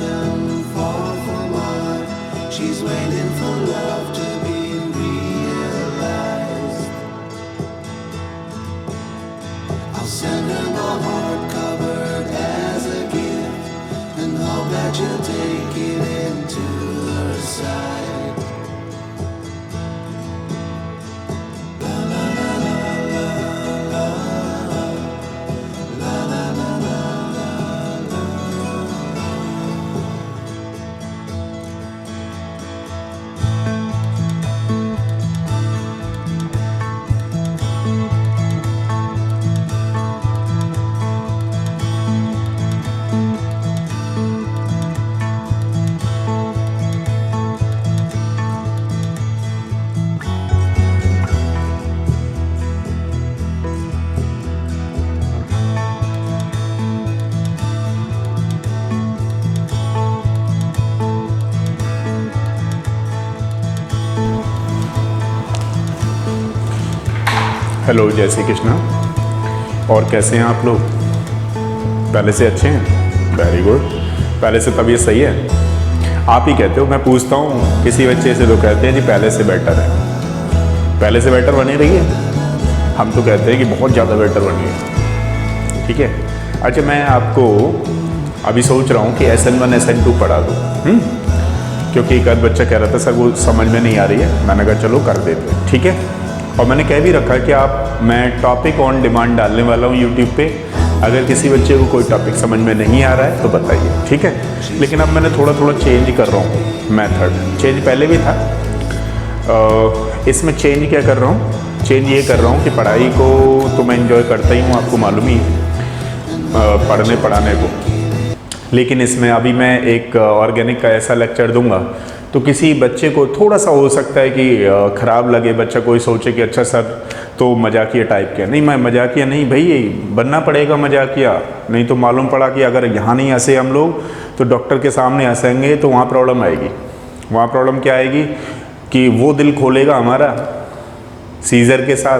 and fall from art. She's waiting for love to be realized. I'll send her my heart covered as a gift, and hope that you'll take it into her side. La la la la la la la la la la la. Hello, जय श्री कृष्णा। और कैसे हैं आप लोग? पहले से अच्छे हैं? Very good. पहले से तबीयत सही है? आप ही कहते हो, मैं पूछता हूँ किसी बच्चे से तो कहते हैं जी पहले से बेटर है। पहले से बेटर बनी रही है? हम तो कहते हैं कि बहुत ज़्यादा बेटर बनी है। ठीक है। अच्छा, मैं आपको अभी सोच रहा हूँ कि SN1 SN2 पढ़ा दूँ, क्योंकि एक आध बच्चा कह रहा था सर वो समझ में नहीं आ रही है। मैंने कहा चलो कर देते हैं। ठीक है। और मैंने कह भी रखा कि मैं टॉपिक ऑन डिमांड डालने वाला हूँ यूट्यूब पे। अगर किसी बच्चे को कोई टॉपिक समझ में नहीं आ रहा है तो बताइए। ठीक है। लेकिन अब मैंने थोड़ा थोड़ा चेंज कर रहा हूँ मेथड। चेंज पहले भी था, इसमें चेंज क्या कर रहा हूँ? चेंज ये कर रहा हूँ कि पढ़ाई को तो मैं एंजॉय करता ही हूँ, आपको मालूम ही है, पढ़ाने को। लेकिन इसमें अभी मैं एक ऑर्गेनिक का ऐसा लेक्चर दूंगा तो किसी बच्चे को थोड़ा सा हो सकता है कि ख़राब लगे, बच्चा कोई सोचे कि अच्छा सर तो मजाकिया टाइप के। नहीं, मैं मजाकिया नहीं भाई, बनना पड़ेगा मजाकिया। नहीं तो मालूम पड़ा कि अगर यहाँ नहीं हंसे हम लोग तो डॉक्टर के सामने हंसेंगे तो वहाँ प्रॉब्लम आएगी। वहाँ प्रॉब्लम क्या आएगी कि वो दिल खोलेगा हमारा सीजर के साथ,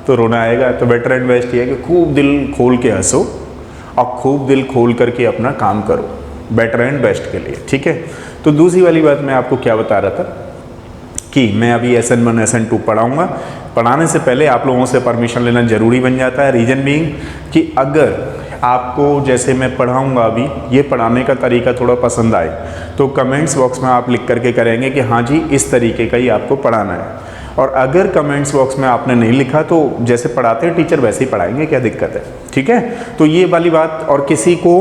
तो रोना आएगा। तो बेटर एंड बेस्ट ये है कि खूब दिल खोल के हंसो और खूब दिल खोल करके अपना काम करो, बेटर एंड बेस्ट के लिए। ठीक है। तो दूसरी वाली बात मैं आपको क्या बता रहा था कि मैं अभी SN1 SN2 पढ़ाऊँगा। पढ़ाने से पहले आप लोगों से परमिशन लेना ज़रूरी बन जाता है। रीज़न बीइंग कि अगर आपको जैसे मैं पढ़ाऊँगा अभी ये पढ़ाने का तरीका थोड़ा पसंद आए तो कमेंट्स बॉक्स में आप लिख करके करेंगे कि हाँ जी इस तरीके का ही आपको पढ़ाना है। और अगर कमेंट्स बॉक्स में आपने नहीं लिखा तो जैसे पढ़ाते हैं टीचर वैसे ही पढ़ाएंगे, क्या दिक्कत है? ठीक है। तो ये वाली बात, और किसी को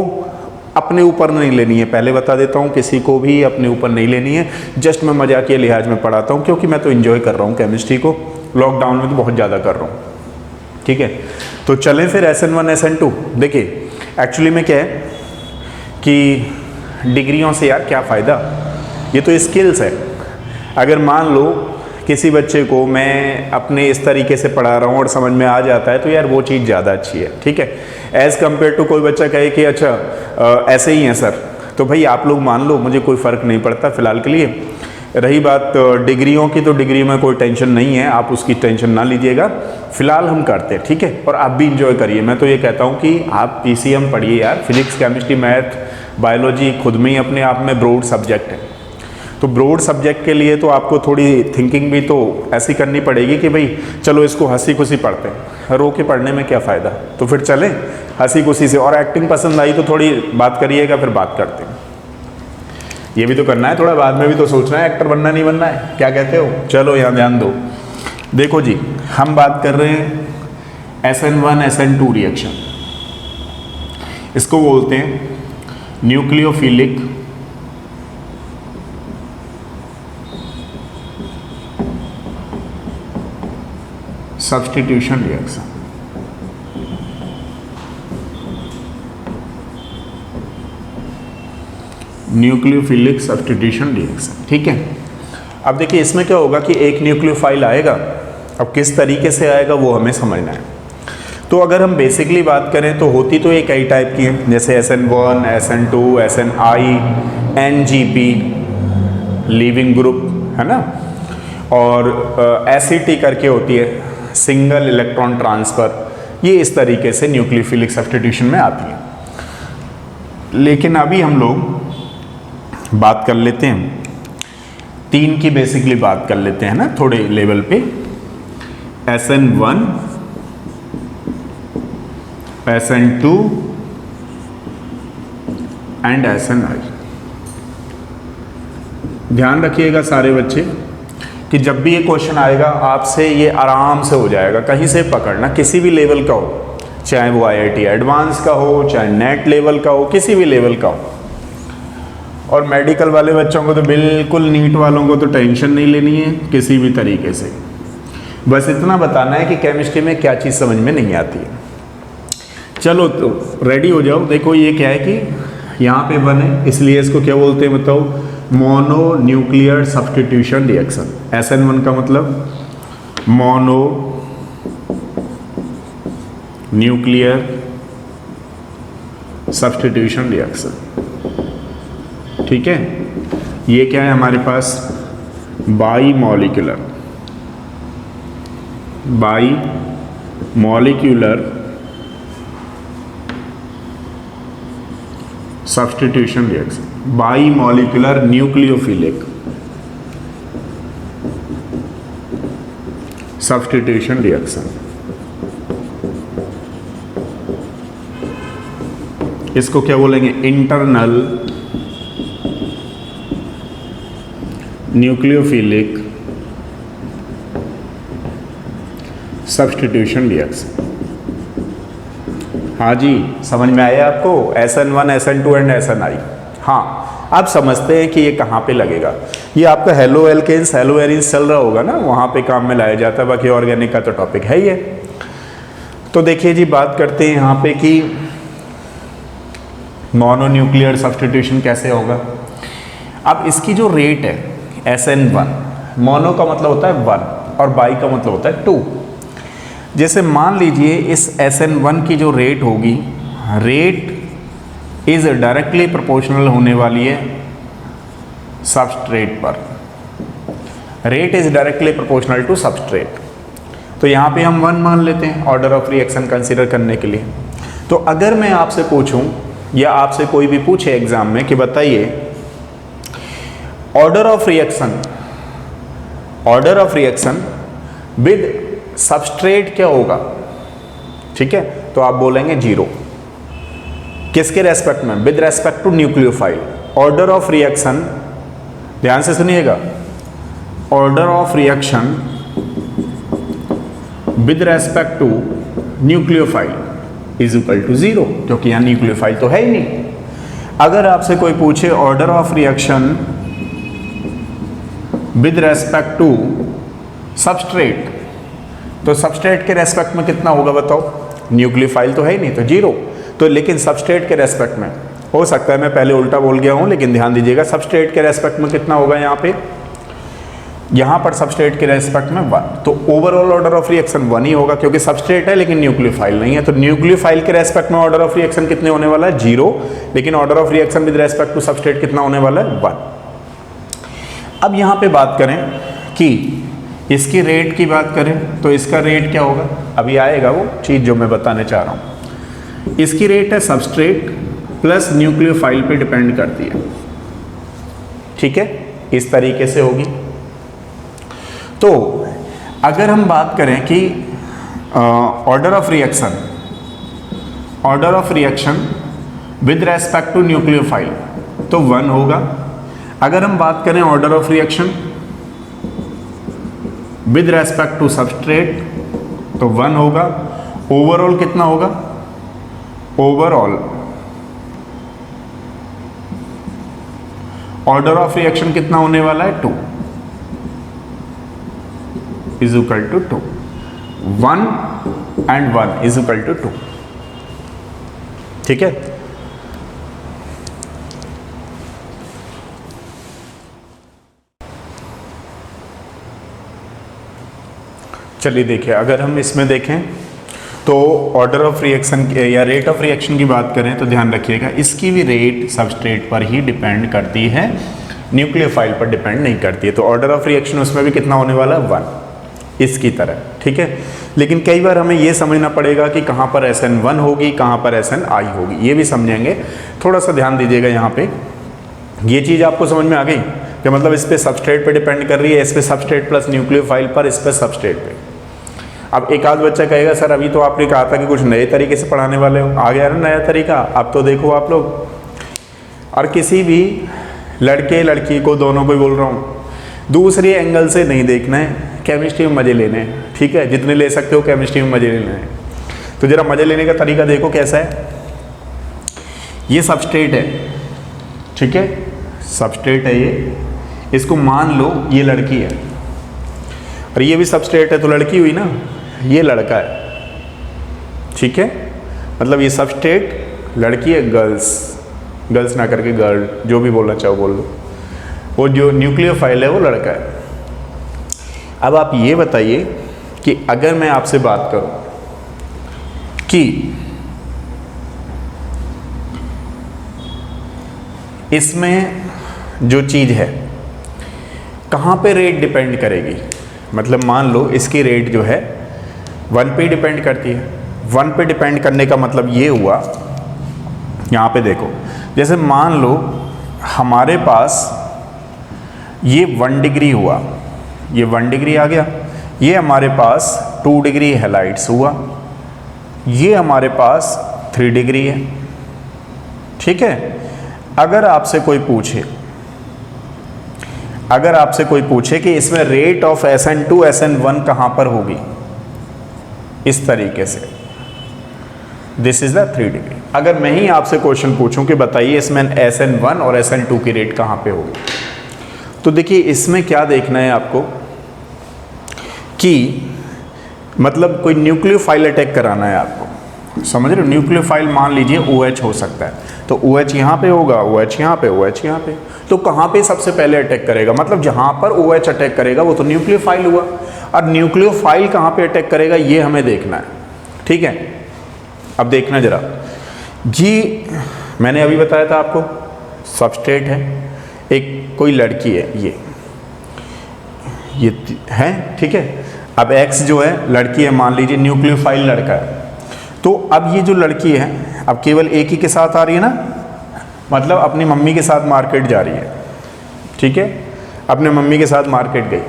अपने ऊपर नहीं लेनी है, पहले बता देता हूँ, किसी को भी अपने ऊपर नहीं लेनी है। जस्ट मैं मजाक के लिहाज में पढ़ाता हूँ क्योंकि मैं तो एंजॉय कर रहा हूँ केमिस्ट्री को, लॉकडाउन में तो बहुत ज़्यादा कर रहा हूँ। ठीक है। तो चलें फिर SN1 SN2। देखिए एक्चुअली में क्या है कि डिग्रियों से यार क्या फ़ायदा, ये तो स्किल्स है। अगर मान लो किसी बच्चे को मैं अपने इस तरीके से पढ़ा रहा हूँ और समझ में आ जाता है तो यार वो चीज़ ज़्यादा अच्छी है। ठीक है। एज़ कम्पेयर टू कोई बच्चा कहे कि अच्छा ऐसे ही है सर, तो भाई आप लोग मान लो, मुझे कोई फ़र्क नहीं पड़ता फ़िलहाल के लिए। रही बात डिग्रियों की, तो डिग्री में कोई टेंशन नहीं है, आप उसकी टेंशन ना लीजिएगा। फ़िलहाल हम करते हैं। ठीक है। और आप भी इंजॉय करिए। मैं तो ये कहता हूँ कि आप PCM पढ़िए यार, फिजिक्स केमिस्ट्री मैथ बायोलॉजी खुद में ही अपने आप में ब्रॉड सब्जेक्ट है। तो ब्रॉड सब्जेक्ट के लिए तो आपको थोड़ी थिंकिंग भी तो ऐसी करनी पड़ेगी कि भाई चलो इसको हंसी खुशी पढ़ते हैं, रो के पढ़ने में क्या फ़ायदा। तो फिर चलें हंसी खुशी से। और एक्टिंग पसंद आई तो थोड़ी बात करिएगा, फिर बात करते हैं। ये भी तो करना है, थोड़ा बाद में भी तो सोचना है एक्टर बनना नहीं बनना है, क्या कहते हो? चलो यहाँ ध्यान दो। देखो जी, हम बात कर रहे हैं SN1 SN2 रिएक्शन। इसको बोलते हैं nucleophilic substitution reaction. Nucleophilic substitution reaction. ठीक है। अब देखिए इसमें क्या होगा कि एक न्यूक्लियोफाइल आएगा, अब किस तरीके से आएगा वो हमें समझना है। तो अगर हम बेसिकली बात करें तो होती तो ये कई टाइप की है, जैसे SN1 SN2 SNI NGP leaving group है ना, और SET करके होती है सिंगल इलेक्ट्रॉन ट्रांसफ़र। ये इस तरीके से न्यूक्लियोफिलिक सब्स्टिट्यूशन में आती है। लेकिन अभी हम लोग बात कर लेते हैं 3 की बेसिकली बात कर लेते हैं ना थोड़े लेवल पे। SN1, SN2 and SNI। ध्यान रखिएगा सारे बच्चे कि जब भी ये क्वेश्चन आएगा आपसे ये आराम से हो जाएगा, कहीं से पकड़ना, किसी भी लेवल का हो, चाहे वो IIT एडवांस का हो, चाहे नेट लेवल का हो, किसी भी लेवल का हो। और मेडिकल वाले बच्चों को तो बिल्कुल, नीट वालों को तो टेंशन नहीं लेनी है किसी भी तरीके से। बस इतना बताना है कि केमिस्ट्री में क्या चीज़ समझ में नहीं आती है। चलो तो रेडी हो जाओ। देखो ये क्या है कि यहाँ पे 1 है, इसलिए इसको क्या बोलते हैं बताओ? Mono nuclear substitution reaction. SN1 का मतलब मोनो न्यूक्लियर सब्स्टिट्यूशन रिएक्शन। ठीक है, ये क्या है हमारे पास? Bimolecular substitution reaction, bimolecular nucleophilic substitution reaction. इसको क्या बोलेंगे? Internal nucleophilic substitution reaction. हाँ जी, समझ में आया आपको? SN1, SN2 and SNI। हाँ, आप समझते हैं कि ये कहाँ पे लगेगा। ये आपका हेलो एल्केन्स, हेलो एरिन्स चल रहा होगा ना, वहाँ पे काम में लाया जाता है। बाकी ऑर्गेनिक का तो टॉपिक है ही है। तो देखिए जी, बात करते हैं यहाँ पे कि मोनोन्यूक्लियर सब्स्टिट्यूशन कैसे होगा। अब इसकी जो रेट है SN1, मोनो का मतलब होता है 1 और बाई का मतलब होता है 2। जैसे मान लीजिए इस SN1 की जो रेट होगी, रेट इज डायरेक्टली प्रोपोर्शनल होने वाली है सबस्ट्रेट पर। Rate is directly proportional to substrate. तो यहाँ पे हम 1 मान लेते हैं ऑर्डर ऑफ रिएक्शन कंसीडर करने के लिए। तो अगर मैं आपसे पूछूं या आपसे कोई भी पूछे एग्जाम में कि बताइए order of reaction with substrate क्या होगा, ठीक है, तो आप बोलेंगे 0। किसके रेस्पेक्ट में? With respect to nucleophile. Order of reaction, ध्यान से सुनिएगा, order of reaction with respect to nucleophile is equal to 0, क्योंकि यहाँ न्यूक्लियोफाइल तो है ही नहीं। अगर आपसे कोई पूछे order of reaction with respect to substrate, तो सबस्ट्रेट के रेस्पेक्ट में कितना होगा बताओ? न्यूक्लियोफाइल तो है ही नहीं, तो 0। तो लेकिन सबस्ट्रेट के रेस्पेक्ट में, हो सकता है मैं पहले उल्टा बोल गया हूं, लेकिन ध्यान दीजिएगा, सबस्ट्रेट के रेस्पेक्ट में कितना होगा यहाँ पे? यहाँ पर सबस्ट्रेट के रेस्पेक्ट में 1। तो ओवरऑल ऑर्डर ऑफ रिएक्शन 1 ही होगा, क्योंकि सबस्ट्रेट है लेकिन न्यूक्लियोफाइल नहीं है। तो न्यूक्लियोफाइल के रेस्पेक्ट में ऑर्डर ऑफ रिएक्शन कितने होने वाला है? 0। लेकिन order of reaction with respect to substrate कितना होने वाला है? 1। अब यहाँ पे बात करें कि इसकी रेट की बात करें तो इसका रेट क्या होगा? अभी आएगा वो चीज़ जो मैं बताने चाह रहा हूँ। इसकी रेट है सबस्ट्रेट प्लस न्यूक्लियोफाइल पे डिपेंड करती है, ठीक है, इस तरीके से होगी। तो अगर हम बात करें कि order of reaction with respect to nucleophile, तो 1 होगा। अगर हम बात करें order of reaction with respect to substrate, तो 1 होगा। ओवरऑल कितना होगा? ओवरऑल ऑर्डर ऑफ रिएक्शन कितना होने वाला है? 2 is equal to 2। 1 and 1 is equal to 2, ठीक है। चलिए देखिए, अगर हम इसमें देखें तो ऑर्डर ऑफ रिएक्शन या रेट ऑफ रिएक्शन की बात करें तो ध्यान रखिएगा, इसकी भी रेट सबस्ट्रेट पर ही डिपेंड करती है, न्यूक्लियोफाइल पर डिपेंड नहीं करती है। तो ऑर्डर ऑफ रिएक्शन उसमें भी कितना होने वाला है? 1, इसकी तरह, ठीक है। लेकिन कई बार हमें ये समझना पड़ेगा कि कहाँ पर SN1 होगी, कहाँ पर SNI होगी, ये भी समझेंगे। थोड़ा सा ध्यान दीजिएगा यहाँ पे ये चीज़ आपको समझ में आ गई कि मतलब इस पे सबस्ट्रेट पे डिपेंड कर रही है, इस पे सबस्ट्रेट प्लस न्यूक्लियोफाइल पर, इस पे सबस्ट्रेट पे। अब एक आध बच्चा कहेगा सर अभी तो आपने कहा था कि कुछ नए तरीके से पढ़ाने वाले हो, आ गया ना नया तरीका, अब तो देखो आप लोग। और किसी भी लड़के लड़की को, दोनों को ही बोल रहा हूँ, दूसरे एंगल से नहीं देखना है, केमिस्ट्री में मज़े लेने हैं, ठीक है, जितने ले सकते हो केमिस्ट्री में मज़े लेने हैं। तो ज़रा मज़े लेने का तरीका देखो कैसा है। ये सबस्ट्रेट है, ठीक है, सबस्ट्रेट है ये, इसको मान लो ये लड़की है और ये भी सबस्ट्रेट है, तो लड़की हुई ना, ये लड़का है, ठीक है, मतलब ये सबस्ट्रेट लड़की है, गर्ल्स ना करके गर्ल, जो भी बोलना चाहो बोल लो। वो जो न्यूक्लियोफाइल है वो लड़का है। अब आप ये बताइए कि अगर मैं आपसे बात करूं कि इसमें जो चीज़ है कहाँ पे रेट डिपेंड करेगी, मतलब मान लो इसकी रेट जो है 1 पे डिपेंड करती है। 1 पे डिपेंड करने का मतलब ये हुआ, यहाँ पे देखो, जैसे मान लो हमारे पास ये 1 डिग्री हुआ, ये 1 डिग्री आ गया, ये हमारे पास 2 डिग्री हैलाइट्स हुआ, ये हमारे पास 3 डिग्री है, ठीक है। अगर आपसे कोई पूछे कि इसमें रेट ऑफ SN2 SN1 कहाँ पर होगी, इस तरीके से, दिस इज द 3 डिग्री। अगर मैं ही आपसे क्वेश्चन पूछूं कि बताइए इसमें SN1 और SN2 की रेट कहाँ पे होगी, तो देखिए इसमें क्या देखना है आपको कि मतलब कोई न्यूक्लियोफाइल अटैक कराना है आपको, समझ रहे हो। न्यूक्लियोफाइल मान लीजिए OH हो सकता है, तो OH यहाँ पे होगा, OH यहाँ पे, OH यहाँ पे, तो कहाँ पे सबसे पहले अटैक करेगा, मतलब जहाँ पर OH अटैक करेगा वो तो न्यूक्लियोफाइल हुआ, और न्यूक्लियोफाइल कहाँ पे अटैक करेगा ये हमें देखना है, ठीक है। अब देखना जरा जी, मैंने अभी बताया था आपको सबस्ट्रेट है, एक कोई लड़की है, ये है, ठीक है। अब X जो है लड़की है, मान लीजिए न्यूक्लियोफाइल लड़का है, तो अब ये जो लड़की है अब केवल एक ही के साथ आ रही है ना, मतलब अपनी मम्मी के साथ मार्केट जा रही है, ठीक है, अपने मम्मी के साथ मार्केट गई।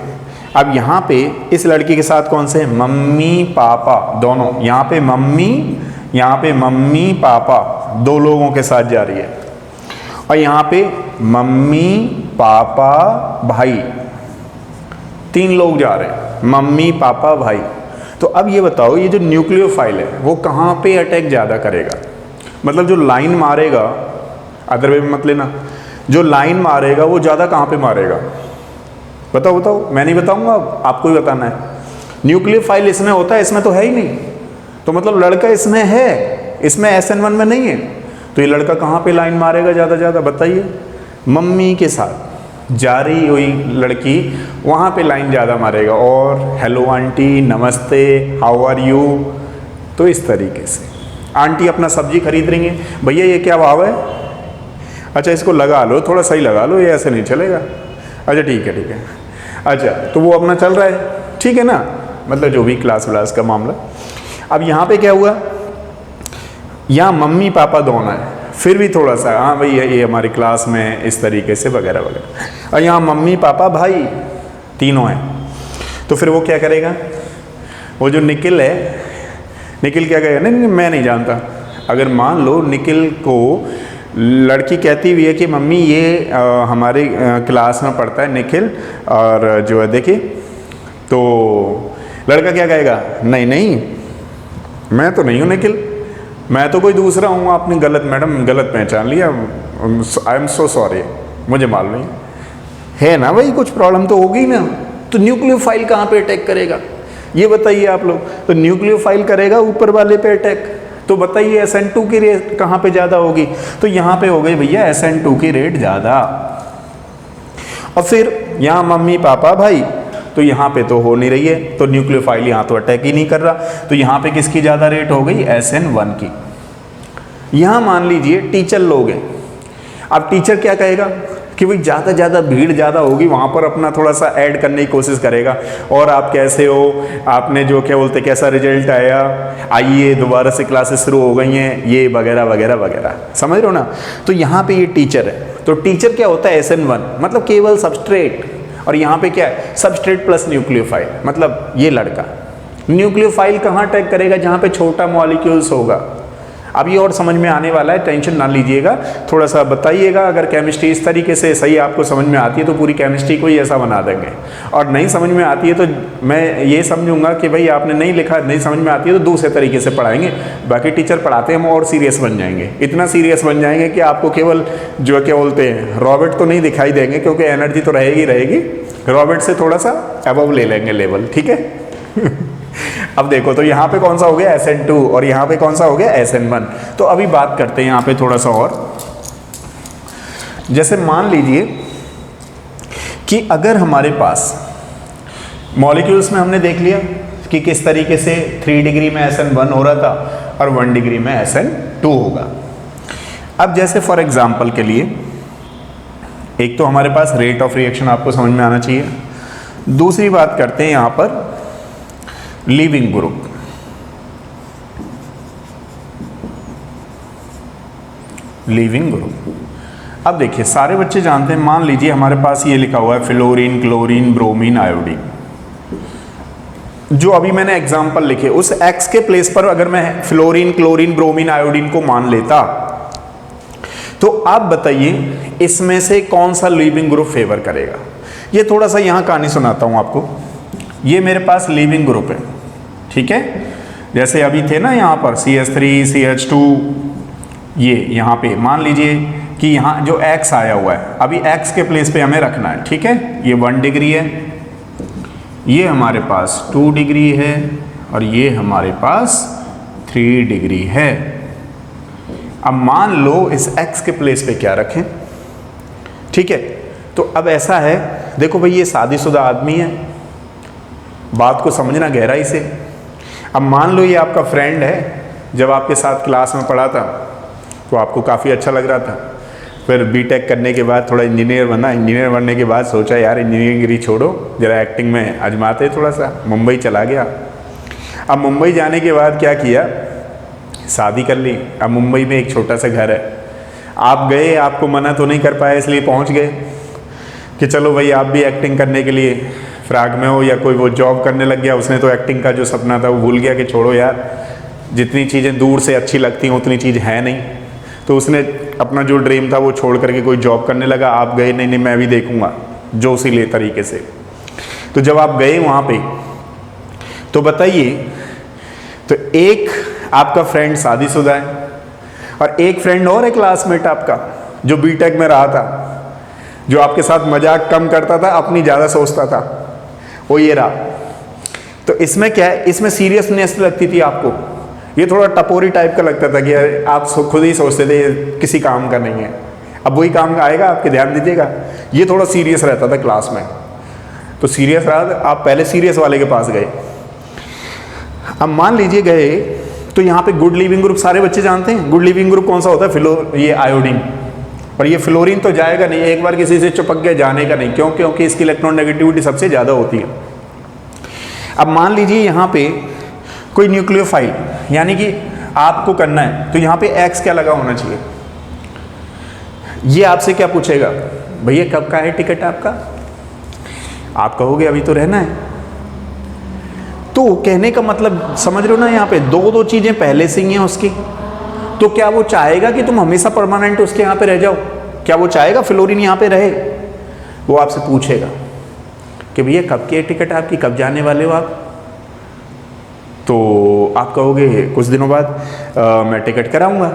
अब यहाँ पे इस लड़की के साथ कौन से, मम्मी पापा दोनों, यहाँ पे मम्मी पापा 2 लोगों के साथ जा रही है, और यहाँ पे मम्मी पापा भाई 3 लोग जा रहे हैं, मम्मी पापा भाई। तो अब ये बताओ ये जो न्यूक्लियोफाइल है वो कहाँ पे अटैक ज़्यादा करेगा, मतलब जो लाइन मारेगा, अदर वे में मत लेना, जो लाइन मारेगा वो ज़्यादा कहाँ पे मारेगा, बताओ, मैं नहीं बताऊँगा, आपको ही बताना है। न्यूक्लियोफाइल इसमें होता है, इसमें तो है ही नहीं, तो मतलब लड़का इसमें है, इसमें SN1 में नहीं है, तो ये लड़का कहाँ पे लाइन मारेगा ज़्यादा, बताइए। मम्मी के साथ जा रही हुई लड़की वहाँ पे लाइन ज़्यादा मारेगा, और हेलो आंटी, नमस्ते, हाउ आर यू, तो इस तरीके से। आंटी अपना सब्जी खरीद रही हैं, भैया ये क्या भाव है, अच्छा इसको लगा लो, थोड़ा सही लगा लो, ये ऐसे नहीं चलेगा, अच्छा ठीक है, अच्छा तो वो अपना चल रहा है, ठीक है ना, मतलब जो भी क्लास व्लास का मामला। अब यहाँ पे क्या हुआ, यहाँ मम्मी पापा दोनों है, फिर भी थोड़ा सा हाँ भाई ये हमारी क्लास में इस तरीके से वगैरह वगैरह, और यहाँ मम्मी पापा भाई तीनों हैं, तो फिर वो क्या करेगा, वो जो निखिल है, निखिल क्या कहेगा, नहीं मैं नहीं जानता। अगर मान लो निखिल को लड़की कहती हुई है कि मम्मी ये हमारे क्लास में पढ़ता है निखिल, और जो है देखिए, तो लड़का क्या कहेगा, नहीं मैं तो नहीं हूँ निखिल, मैं तो कोई दूसरा हूँ, आपने गलत मैडम गलत पहचान लिया, आई एम सो सॉरी, मुझे मालूम नहीं है ना भाई, कुछ प्रॉब्लम तो होगी ना। तो न्यूक्लियोफाइल कहाँ पे अटैक करेगा ये बताइए आप लोग, तो न्यूक्लियोफाइल करेगा ऊपर वाले पे अटैक, तो बताइए SN2 की रेट कहाँ पे ज़्यादा होगी, तो यहाँ पे हो गई भैया SN2 की रेट ज़्यादा। और फिर यहाँ मम्मी पापा भाई, तो यहाँ पे तो हो नहीं रही है, तो न्यूक्लियोफाइल यहाँ तो अटैक ही नहीं कर रहा, तो यहाँ पे किसकी ज़्यादा रेट हो गई, SN1 की। यहाँ मान लीजिए टीचर लोग हैं, अब टीचर क्या कहेगा कि भाई ज़्यादा भीड़ ज़्यादा होगी वहाँ पर अपना थोड़ा सा ऐड करने की कोशिश करेगा, और आप कैसे हो, आपने जो क्या बोलते कैसा रिजल्ट आया, आइए दोबारा से क्लासेस शुरू हो गई हैं, ये वगैरह वगैरह वगैरह, समझ रहे हो ना। तो यहाँ पे ये टीचर है, तो टीचर क्या होता है SN1, मतलब केवल सबस्ट्रेट, और यहाँ पे क्या है सबस्ट्रेट प्लस न्यूक्लियोफाइल, मतलब ये लड़का न्यूक्लियोफाइल कहाँ अटैक करेगा, जहाँ पे छोटा मॉलिक्यूल्स होगा। अब ये और समझ में आने वाला है, टेंशन ना लीजिएगा, थोड़ा सा बताइएगा। अगर केमिस्ट्री इस तरीके से सही आपको समझ में आती है तो पूरी केमिस्ट्री को ही ऐसा बना देंगे, और नहीं समझ में आती है तो मैं ये समझूंगा कि भाई आपने नहीं लिखा, नहीं समझ में आती है तो दूसरे तरीके से पढ़ाएंगे। बाकी टीचर पढ़ाते हैं हम और सीरियस बन जाएंगे, इतना सीरियस बन जाएंगे कि आपको केवल जो क्या बोलते हैं रॉबर्ट तो नहीं दिखाई देंगे, क्योंकि एनर्जी तो रहेगी, रॉबर्ट से थोड़ा सा अबव ले लेंगे लेवल, ठीक है। अब देखो तो यहाँ पे कौन सा हो गया SN2 और यहाँ पे कौन सा हो गया SN1। तो अभी बात करते हैं यहाँ पे थोड़ा सा और, जैसे मान लीजिए कि अगर हमारे पास मॉलिक्यूल्स में हमने देख लिया कि किस तरीके से 3 डिग्री में SN1 हो रहा था और 1 डिग्री में SN2 होगा। अब जैसे फॉर एग्जांपल के लिए एक तो हमारे पास रेट ऑफ रिएक्शन आपको समझ में आना चाहिए, दूसरी बात करते हैं यहाँ पर लीविंग ग्रुप। लीविंग ग्रुप, अब देखिए सारे बच्चे जानते हैं, मान लीजिए हमारे पास ये लिखा हुआ है फ्लोरीन, क्लोरीन, ब्रोमीन, आयोडीन। जो अभी मैंने एग्जांपल लिखे उस X के प्लेस पर अगर मैं फ्लोरीन, क्लोरीन, ब्रोमीन, आयोडीन को मान लेता, तो आप बताइए इसमें से कौन सा लीविंग ग्रुप फेवर करेगा। ये थोड़ा सा यहाँ कहानी सुनाता हूँ आपको। ये मेरे पास लीविंग ग्रुप है, ठीक है। जैसे अभी थे ना यहाँ पर CH3, CH2, ये यहाँ पे मान लीजिए कि यहाँ जो X आया हुआ है, अभी X के प्लेस पे हमें रखना है, ठीक है। ये 1 डिग्री है, ये हमारे पास 2 डिग्री है, और ये हमारे पास 3 डिग्री है। अब मान लो इस X के प्लेस पे क्या रखें, ठीक है। तो अब ऐसा है, देखो भाई ये शादीशुदा आदमी है, बात को समझना गहराई से। अब मान लो ये आपका फ्रेंड है, जब आपके साथ क्लास में पढ़ा था तो आपको काफ़ी अच्छा लग रहा था, फिर बीटेक करने के बाद थोड़ा इंजीनियर बना, इंजीनियर बनने के बाद सोचा यार इंजीनियरिंग छोड़ो, जरा एक्टिंग में आजमाते थोड़ा सा, मुंबई चला गया। अब मुंबई जाने के बाद क्या किया, शादी कर ली। अब मुंबई में एक छोटा सा घर है, आप गए, आपको मना तो नहीं कर पाए, इसलिए पहुंच गए कि चलो भाई आप भी एक्टिंग करने के लिए फ्राग में हो, या कोई वो जॉब करने लग गया, उसने तो एक्टिंग का जो सपना था वो भूल गया कि छोड़ो यार, जितनी चीज़ें दूर से अच्छी लगती हैं उतनी चीज़ है नहीं, तो उसने अपना जो ड्रीम था वो छोड़ करके कोई जॉब करने लगा। आप गए, नहीं मैं भी देखूंगा जो उसी ले तरीके से। तो जब आप गए वहाँ पे, तो बताइए, तो एक आपका फ्रेंड शादीशुदा है, और एक फ्रेंड और है क्लासमेट आपका जो बीटेक में रहा था, जो आपके साथ मजाक कम करता था, अपनी ज़्यादा सोचता था, वो ये रहा। तो इसमें क्या है, इसमें सीरियसनेस लगती थी आपको, ये थोड़ा टपोरी टाइप का लगता था कि आप खुद ही सोचते थे किसी काम का नहीं है, अब वही काम का आएगा, आपके ध्यान दीजिएगा। ये थोड़ा सीरियस रहता था क्लास में, तो सीरियस रहा, आप पहले सीरियस वाले के पास गए। अब मान लीजिए गए, तो यहाँ पे गुड लिविंग ग्रुप सारे बच्चे जानते हैं। गुड लिविंग ग्रुप कौन सा होता है, ये आयोडीन, और ये फ्लोरीन तो जाएगा नहीं, एक बार किसी से चिपक गया जाने का नहीं, क्यों, क्योंकि इसकी इलेक्ट्रॉन नेगेटिविटी सबसे ज़्यादा होती है। अब मान लीजिए यहाँ पे कोई न्यूक्लियोफाइल, यानी कि आपको करना है, तो यहाँ पे X क्या लगा होना चाहिए। ये आपसे क्या पूछेगा, भैया कब का है टिकट आपका, आप कहोगे अभी तो रहना है। तो कहने का मतलब समझ रहे हो ना, यहाँ पे दो चीज़ें पहले से ही हैं उसकी। तो क्या वो चाहेगा कि तुम हमेशा परमानेंट उसके यहाँ पे रह जाओ, क्या वो चाहेगा फ्लोरीन यहाँ पे रहे। वो आपसे पूछेगा कि भैया कब की है टिकट आपकी, कब जाने वाले हो आप। तो आप कहोगे कुछ दिनों बाद मैं टिकट कराऊंगा।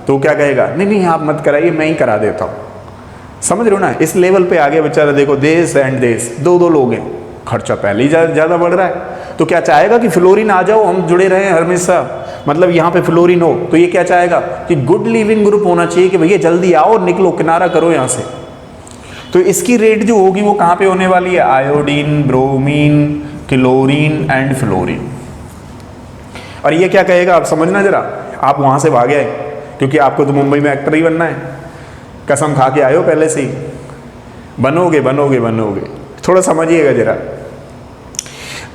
तो क्या कहेगा, नहीं आप मत कराइए, मैं ही करा देता हूँ। समझ रहे हो ना, इस लेवल पे आगे बेचारा, देखो देश एंड देश, दो लोग हैं, खर्चा पहले ही ज़्यादा बढ़ रहा है। तो क्या चाहेगा कि फ्लोरीन आ जाओ, हम जुड़े रहें हमेशा, मतलब यहाँ पे फ्लोरीन हो। तो ये क्या चाहेगा कि गुड लिविंग ग्रुप होना चाहिए, कि भैया जल्दी आओ, निकलो, किनारा करो यहाँ से। तो इसकी रेट जो होगी वो कहाँ पे होने वाली है, iodine, bromine, chlorine and fluorine. और ये क्या कहेगा, आप समझना जरा, आप वहाँ से भागे आए, क्योंकि आपको तो मुंबई में एक्टर ही बनना है, कसम खा के आए हो पहले से ही। बनोगे बनोगे बनोगे। थोड़ा समझिएगा जरा।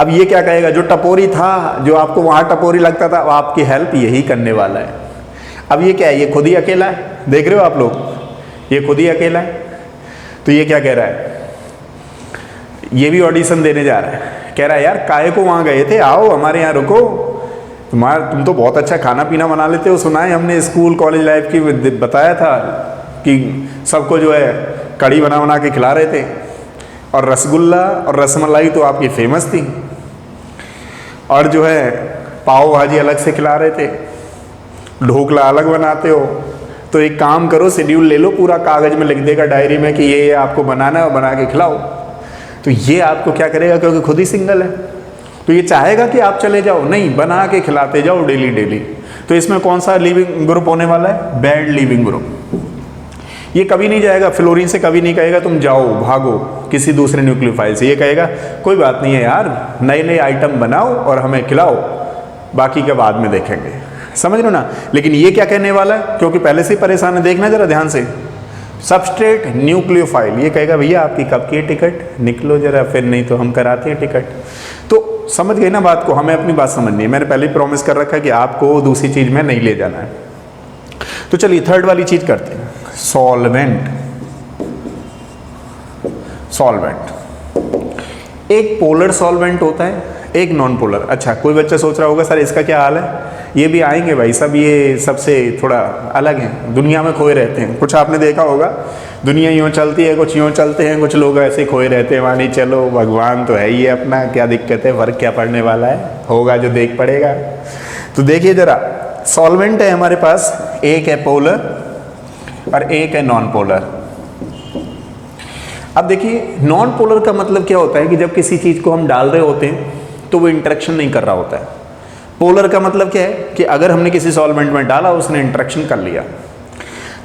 अब ये क्या कहेगा, जो टपोरी था, जो आपको वहाँ टपोरी लगता था, वो आपकी हेल्प यही करने वाला है। अब ये क्या है, ये खुद ही अकेला है, देख रहे हो आप लोग, ये खुद ही अकेला है। तो ये क्या कह रहा है, ये भी ऑडिशन देने जा रहा है, कह रहा है यार काहे को वहाँ गए थे, आओ हमारे यहाँ रुको, तुम तो बहुत अच्छा खाना पीना बना लेते हो, सुना है हमने स्कूल कॉलेज लाइफ की बताया था कि सबको जो है कढ़ी बना बना के खिला रहे थे, और रसगुल्ला और रसमलाई तो आपकी फेमस थी, और जो है पाव भाजी अलग से खिला रहे थे, ढोकला अलग बनाते हो। तो एक काम करो, शेड्यूल ले लो, पूरा कागज़ में लिख देगा डायरी में कि ये आपको बनाना है और बना के खिलाओ। तो ये आपको क्या करेगा, क्योंकि खुद ही सिंगल है, तो ये चाहेगा कि आप चले जाओ, नहीं, बना के खिलाते जाओ डेली डेली। तो इसमें कौन सा लिविंग ग्रुप होने वाला है, बैड लिविंग ग्रुप। ये कभी नहीं जाएगा फ्लोरीन से, कभी नहीं कहेगा तुम जाओ भागो किसी दूसरे न्यूक्लियोफाइल से। ये कहेगा कोई बात नहीं है यार, नए नए आइटम बनाओ और हमें खिलाओ, बाकी के बाद में देखेंगे, समझ लो ना। लेकिन ये क्या कहने वाला है, क्योंकि पहले से ही परेशान है, देखना जरा ध्यान से, सबस्ट्रेट न्यूक्लियोफाइल, ये कहेगा भैया आपकी कब की है टिकट, निकलो जरा, फिर नहीं तो हम कराते हैं टिकट। तो समझ गए ना बात को, हमें अपनी बात समझनी है। मैंने पहले ही प्रॉमिस कर रखा है कि आपको दूसरी चीज़ में नहीं ले जाना है। तो चलिए थर्ड वाली चीज़ करते हैं, सॉल्वेंट। सॉल्वेंट एक पोलर सॉल्वेंट होता है, एक नॉन पोलर। अच्छा, कोई बच्चा सोच रहा होगा सर इसका क्या हाल है, ये भी आएंगे भाई, सब ये सबसे थोड़ा अलग हैं, दुनिया में खोए रहते हैं। कुछ आपने देखा होगा, दुनिया यूँ चलती है, कुछ यूँ चलते हैं, कुछ लोग ऐसे खोए रहते हैं, मानी चलो भगवान तो है ही है अपना, क्या दिक्कत है, फर्क क्या पड़ने वाला है, होगा जो देख पड़ेगा। तो देखिए जरा, सॉल्वेंट है हमारे पास, एक है पोलर और एक है नॉन पोलर। अब देखिए नॉन पोलर का मतलब क्या होता है कि जब किसी चीज़ को हम डाल रहे होते हैं तो वो इंटरेक्शन नहीं कर रहा होता है। पोलर का मतलब क्या है कि अगर हमने किसी सॉल्वेंट में डाला, उसने इंटरेक्शन कर लिया।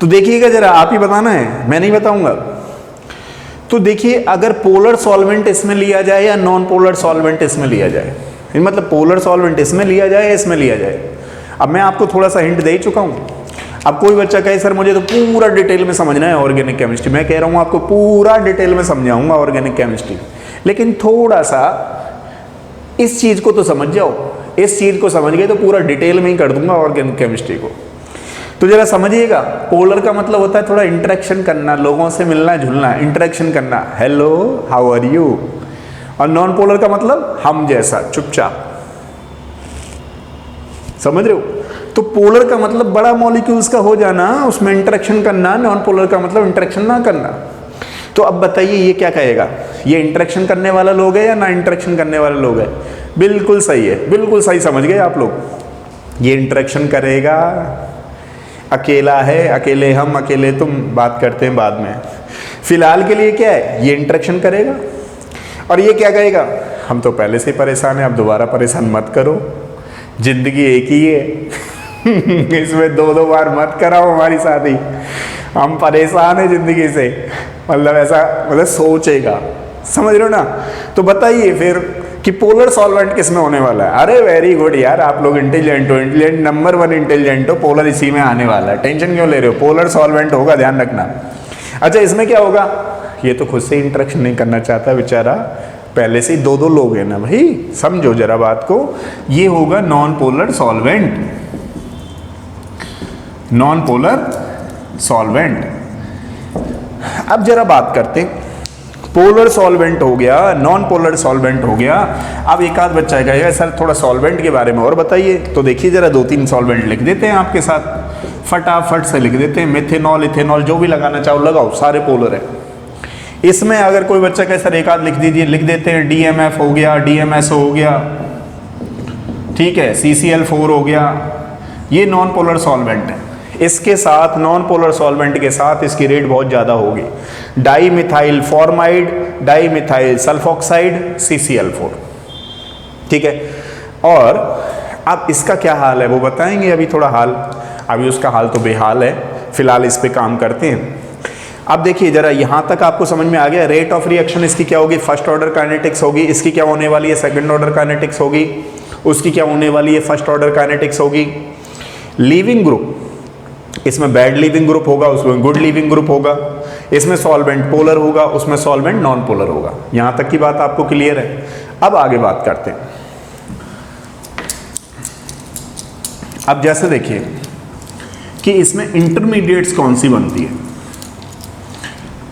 तो देखिएगा जरा, आप ही बताना है, मैं नहीं बताऊंगा। तो देखिए, अगर पोलर सॉल्वेंट इसमें लिया जाए या नॉन पोलर सॉल्वेंट इसमें लिया जाए, मतलब पोलर सॉल्वेंट इसमें लिया जाए या इसमें लिया जाए। अब मैं आपको थोड़ा सा हिंट दे चुका हूँ। अब कोई बच्चा कहे सर मुझे तो पूरा डिटेल में समझना है ऑर्गेनिक केमिस्ट्री, मैं कह रहा हूँ आपको पूरा डिटेल में समझाऊंगा ऑर्गेनिक केमिस्ट्री, लेकिन थोड़ा सा इस चीज़ को तो समझ जाओ। इस चीज़ को समझ गए तो पूरा डिटेल में ही कर दूंगा ऑर्गेनिक केमिस्ट्री को। तो जरा समझिएगा, पोलर का मतलब होता है थोड़ा इंटरेक्शन करना, लोगों से मिलना जुलना, इंटरेक्शन करना, हेलो हाउ आर यू। और नॉन पोलर का मतलब हम जैसा, चुपचाप, समझ रहे हो। तो पोलर का मतलब बड़ा मॉलिक्यूल्स का हो जाना, उसमें इंटरेक्शन करना, नॉन पोलर का मतलब इंटरेक्शन ना करना। तो अब बताइए ये क्या कहेगा, ये इंटरेक्शन करने वाला लोग है या ना इंटरेक्शन करने वाले लोग है। बिल्कुल सही है, बिल्कुल सही समझ गए आप लोग। ये इंटरेक्शन करेगा, अकेला है, अकेले हम अकेले तुम, बात करते हैं बाद में। फिलहाल के लिए क्या है, ये इंटरेक्शन करेगा। और ये क्या कहेगा, हम तो पहले से परेशान हैं, अब दोबारा परेशान मत करो, जिंदगी एक ही है इसमें दो दो बार मत कराओ हमारी शादी, हम परेशान हैं जिंदगी से, मतलब ऐसा मतलब सोचेगा, समझ रहे हो ना। तो बताइए फिर कि पोलर सॉल्वेंट किस में होने वाला है। अरे वेरी गुड यार, आप लोग इंटेलिजेंट हो, इंटेलिजेंट नंबर 1 इंटेलिजेंट हो, पोलर इसी में आने वाला है, टेंशन क्यों ले रहे हो, पोलर सॉल्वेंट होगा, ध्यान रखना। अच्छा, इसमें क्या होगा, ये तो खुद से इंटरेक्शन नहीं करना चाहता बेचारा, पहले से ही दो दो लोग हैं ना भाई, समझो जरा बात को। ये होगा non polar solvent, non polar solvent. अब जरा बात करते हैं, पोलर सॉल्वेंट हो गया, नॉन पोलर सॉल्वेंट हो गया। अब एक आध बच्चा कहेगा सर थोड़ा सॉल्वेंट के बारे में और बताइए। तो देखिए जरा 2-3 सॉल्वेंट लिख देते हैं आपके साथ, फटाफट से लिख देते हैं। मेथेनॉल, इथेनॉल, जो भी लगाना चाहो लगाओ, सारे पोलर है। इसमें अगर कोई बच्चा कहे सर एक आध लिख दीजिए, लिख देते हैं। DMF हो गया, DMSO हो गया, ठीक है, CCl4 हो गया, ये नॉन पोलर सॉल्वेंट है। इसके साथ नॉन पोलर सॉल्वेंट के साथ इसकी रेट बहुत ज़्यादा होगी। Dimethyl formamide, dimethyl sulfoxide, CCl4, ठीक है। और अब इसका क्या हाल है वो बताएंगे अभी थोड़ा हाल, अभी उसका हाल तो बेहाल है, फिलहाल इस पे काम करते हैं। अब देखिए जरा, यहाँ तक आपको समझ में आ गया। रेट ऑफ रिएक्शन इसकी क्या होगी, फर्स्ट ऑर्डर काइनेटिक्स होगी। इसकी क्या होने वाली है, सेकंड ऑर्डर काइनेटिक्स होगी। उसकी क्या होने वाली है, फर्स्ट ऑर्डर काइनेटिक्स होगी। लीविंग ग्रुप, इसमें बैड लीविंग ग्रुप होगा, उसमें गुड लीविंग ग्रुप होगा, इसमें सॉल्वेंट पोलर होगा, उसमें सॉल्वेंट नॉन पोलर होगा। यहां तक की बात आपको क्लियर है। अब आगे बात करते हैं। अब जैसे देखिए कि इसमें इंटरमीडिएट्स कौन सी बनती है।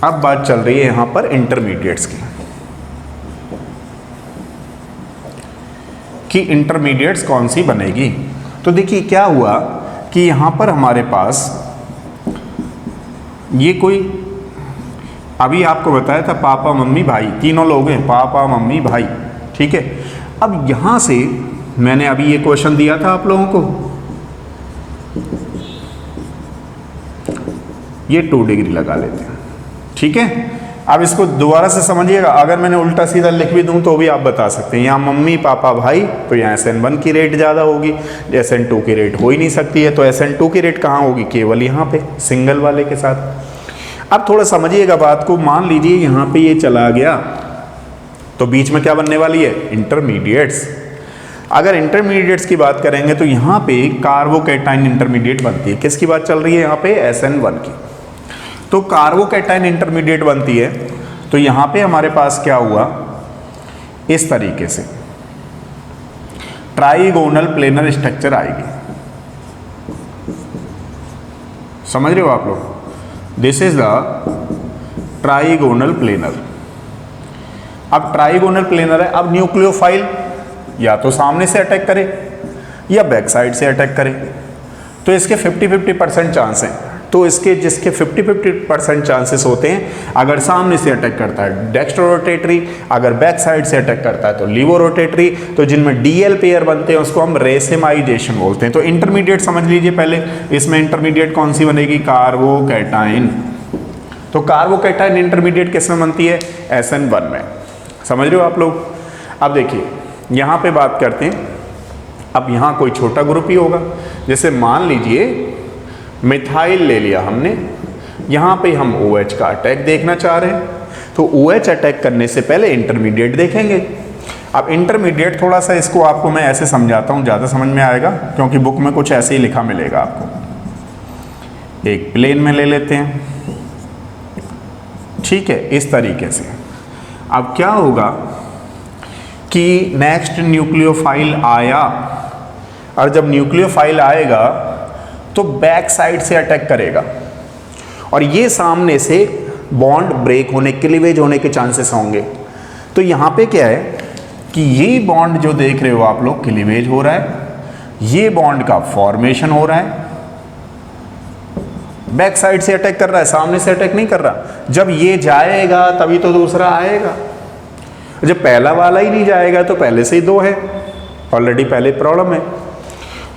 अब बात चल रही है यहां पर इंटरमीडिएट्स की, कि इंटरमीडिएट्स कौन सी बनेगी। तो देखिए क्या हुआ कि यहां पर हमारे पास ये कोई, अभी आपको बताया था पापा मम्मी भाई, तीनों लोग हैं, पापा मम्मी भाई, ठीक है। अब यहां से मैंने अभी ये क्वेश्चन दिया था आप लोगों को, ये 2 डिग्री लगा लेते हैं, ठीक है। अब इसको दोबारा से समझिएगा, अगर मैंने उल्टा सीधा लिख भी दूं तो भी आप बता सकते हैं। यहाँ मम्मी पापा भाई, तो यहाँ SN1 की रेट ज़्यादा होगी, SN2 की रेट हो ही नहीं सकती है, तो SN2 की रेट कहाँ होगी, केवल यहाँ पे सिंगल वाले के साथ। अब थोड़ा समझिएगा बात को, मान लीजिए यहाँ पे ये चला गया, तो बीच में क्या बनने वाली है, इंटरमीडिएट्स। अगर इंटरमीडिएट्स की बात करेंगे तो यहाँ पे कार्बोकैटायन इंटरमीडिएट बनती है। किसकी बात चल रही है यहाँ पे, SN1 की। तो कार्बोकैटायन इंटरमीडिएट बनती है, तो यहां पे हमारे पास क्या हुआ, इस तरीके से ट्राइगोनल प्लेनर स्ट्रक्चर आएगी। समझ रहे हो आप लोग, this is the trigonal planar. अब ट्राइगोनल प्लेनर है, अब न्यूक्लियोफाइल या तो सामने से अटैक करे या बैक साइड से अटैक करे, तो इसके 50-50% चांस हैं। तो इसके जिसके 50-50% चांसेस होते हैं, अगर सामने से अटैक करता है डेक्स्ट्रो रोटेटरी, अगर बैक साइड से अटैक करता है तो लीवो रोटेटरी, तो जिनमें डीएल पेयर बनते हैं उसको हम रेसिमाइजेशन बोलते हैं। तो इंटरमीडिएट समझ लीजिए पहले, इसमें इंटरमीडिएट कौन सी बनेगी, कार्बोकैटायन। तो कार्बोकैटायन इंटरमीडिएट किस में बनती है, SN1 में। समझ रहे हो आप लोग। अब देखिए यहाँ पे बात करते हैं, अब यहाँ कोई छोटा ग्रुप ही होगा, जैसे मान लीजिए मिथाइल ले लिया हमने, यहाँ पे हम OH का अटैक देखना चाह रहे हैं, तो OH अटैक करने से पहले इंटरमीडिएट देखेंगे। अब इंटरमीडिएट थोड़ा सा इसको आपको मैं ऐसे समझाता हूँ, ज़्यादा समझ में आएगा, क्योंकि बुक में कुछ ऐसे ही लिखा मिलेगा आपको। एक प्लेन में ले लेते हैं, ठीक है, इस तरीके से। अब क्या होगा कि नेक्स्ट न्यूक्लियोफाइल आया, और जब न्यूक्लियोफाइल आएगा तो बैक साइड से अटैक करेगा, और ये सामने से बॉन्ड ब्रेक होने, क्लीवेज होने के चांसेस होंगे। तो यहाँ पे क्या है कि ये बॉन्ड जो देख रहे हो आप लोग, क्लीवेज हो रहा है, ये बॉन्ड का फॉर्मेशन हो रहा है, बैक साइड से अटैक कर रहा है, सामने से अटैक नहीं कर रहा। जब ये जाएगा तभी तो दूसरा आएगा, जब पहला वाला ही नहीं जाएगा तो पहले से ही 2 है, ऑलरेडी पहले प्रॉब्लम है।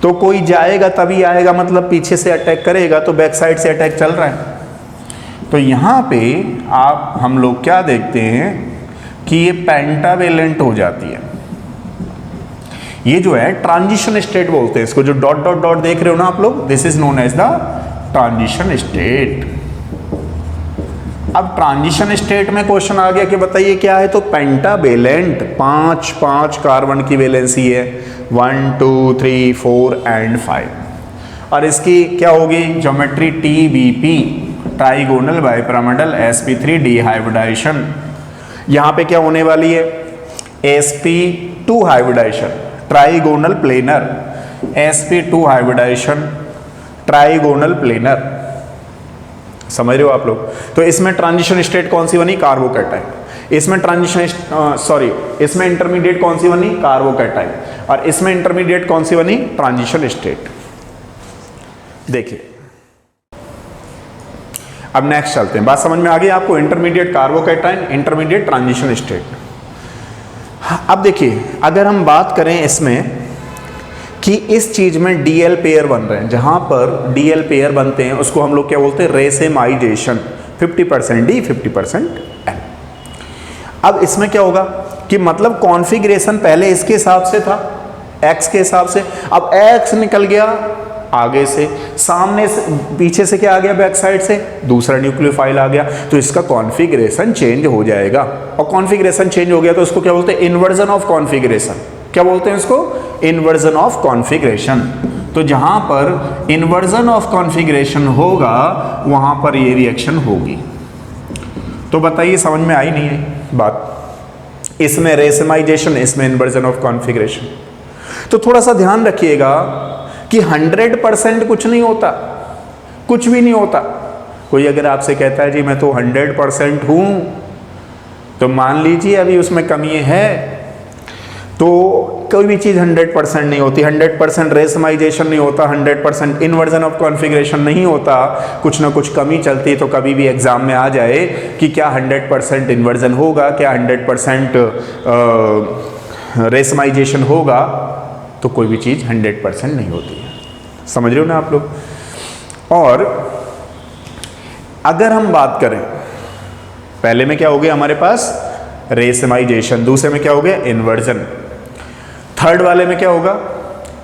तो कोई जाएगा तभी आएगा, मतलब पीछे से अटैक करेगा, तो बैक साइड से अटैक चल रहा है। तो यहाँ पे आप हम लोग क्या देखते हैं कि ये पेंटावेलेंट हो जाती है। ये जो है ट्रांजिशन स्टेट बोलते हैं इसको, जो डॉट डॉट डॉट देख रहे हो ना आप लोग, this is known as the transition state. अब ट्रांजिशन स्टेट में क्वेश्चन आ गया कि बताइए क्या है, तो पेंटावेलेंट, 5 कार्बन की वैलेंसी है, 1 2 3 4 एंड 5, और इसकी क्या होगी geometry, TBP, trigonal bipyramidal sp3 डिहाइब्रिडाइजेशन। यहाँ पे क्या होने वाली है, sp2 hybridisation, trigonal planar, sp2 hybridisation, trigonal planar. समझ रहे हो आप लोग। तो इसमें ट्रांजिशन स्टेट कौन सी बनी, कार्बोकैटायन। इसमें इसमें इंटरमीडिएट कौन सी बनी, कार्बोकैटायन, और इसमें इंटरमीडिएट कौन सी बनी, ट्रांजिशन स्टेट। देखिए अब नेक्स्ट चलते हैं, बात समझ में आ गई आपको, intermediate carbocation, intermediate transition state. अब देखिए अगर हम बात करें इसमें कि इस चीज में डीएल पेयर बन रहे हैं, जहां पर डीएल पेयर बनते हैं उसको हम लोग क्या बोलते हैं, रेसिमाइजेशन, 50% D 50% N। अब इसमें क्या होगा कि मतलब कॉन्फ़िगरेशन पहले इसके हिसाब से था, X के हिसाब से, अब X निकल गया आगे से, सामने से, पीछे से क्या आ गया, बैक साइड से दूसरा न्यूक्लियोफाइल आ गया, तो इसका कॉन्फ़िगरेशन चेंज हो जाएगा। और कॉन्फ़िगरेशन चेंज हो गया तो उसको क्या बोलते हैं, इन्वर्जन ऑफ कॉन्फ़िगरेशन। क्या बोलते हैं इसको, इन्वर्जन ऑफ कॉन्फ़िगरेशन। तो जहां पर इन्वर्जन ऑफ कॉन्फ़िगरेशन होगा वहां पर ये रिएक्शन होगी। तो बताइए समझ में आई नहीं है बात? इसमें रेसिमाइजेशन, इसमें इन्वर्जन ऑफ कॉन्फ़िगरेशन। तो थोड़ा सा ध्यान रखिएगा कि 100% कुछ नहीं होता, कुछ भी नहीं होता। कोई अगर आपसे कहता है जी मैं तो 100% हूं, तो मान लीजिए अभी उसमें कमी है, तो कोई भी चीज़ 100% नहीं होती। 100% रेसिमाइजेशन नहीं होता, 100% इन्वर्जन ऑफ कॉन्फ़िगरेशन नहीं होता, कुछ ना कुछ कमी चलती। तो कभी भी एग्जाम में आ जाए कि क्या 100% इन्वर्जन होगा, क्या 100% रेसिमाइजेशन होगा, तो कोई भी चीज़ 100% नहीं होती है। समझ रहे हो ना आप लोग? और अगर हम बात करें, पहले में क्या हो गया हमारे पास? रेसिमाइजेशन। दूसरे में क्या हो गया? इन्वर्जन। थर्ड वाले में क्या होगा?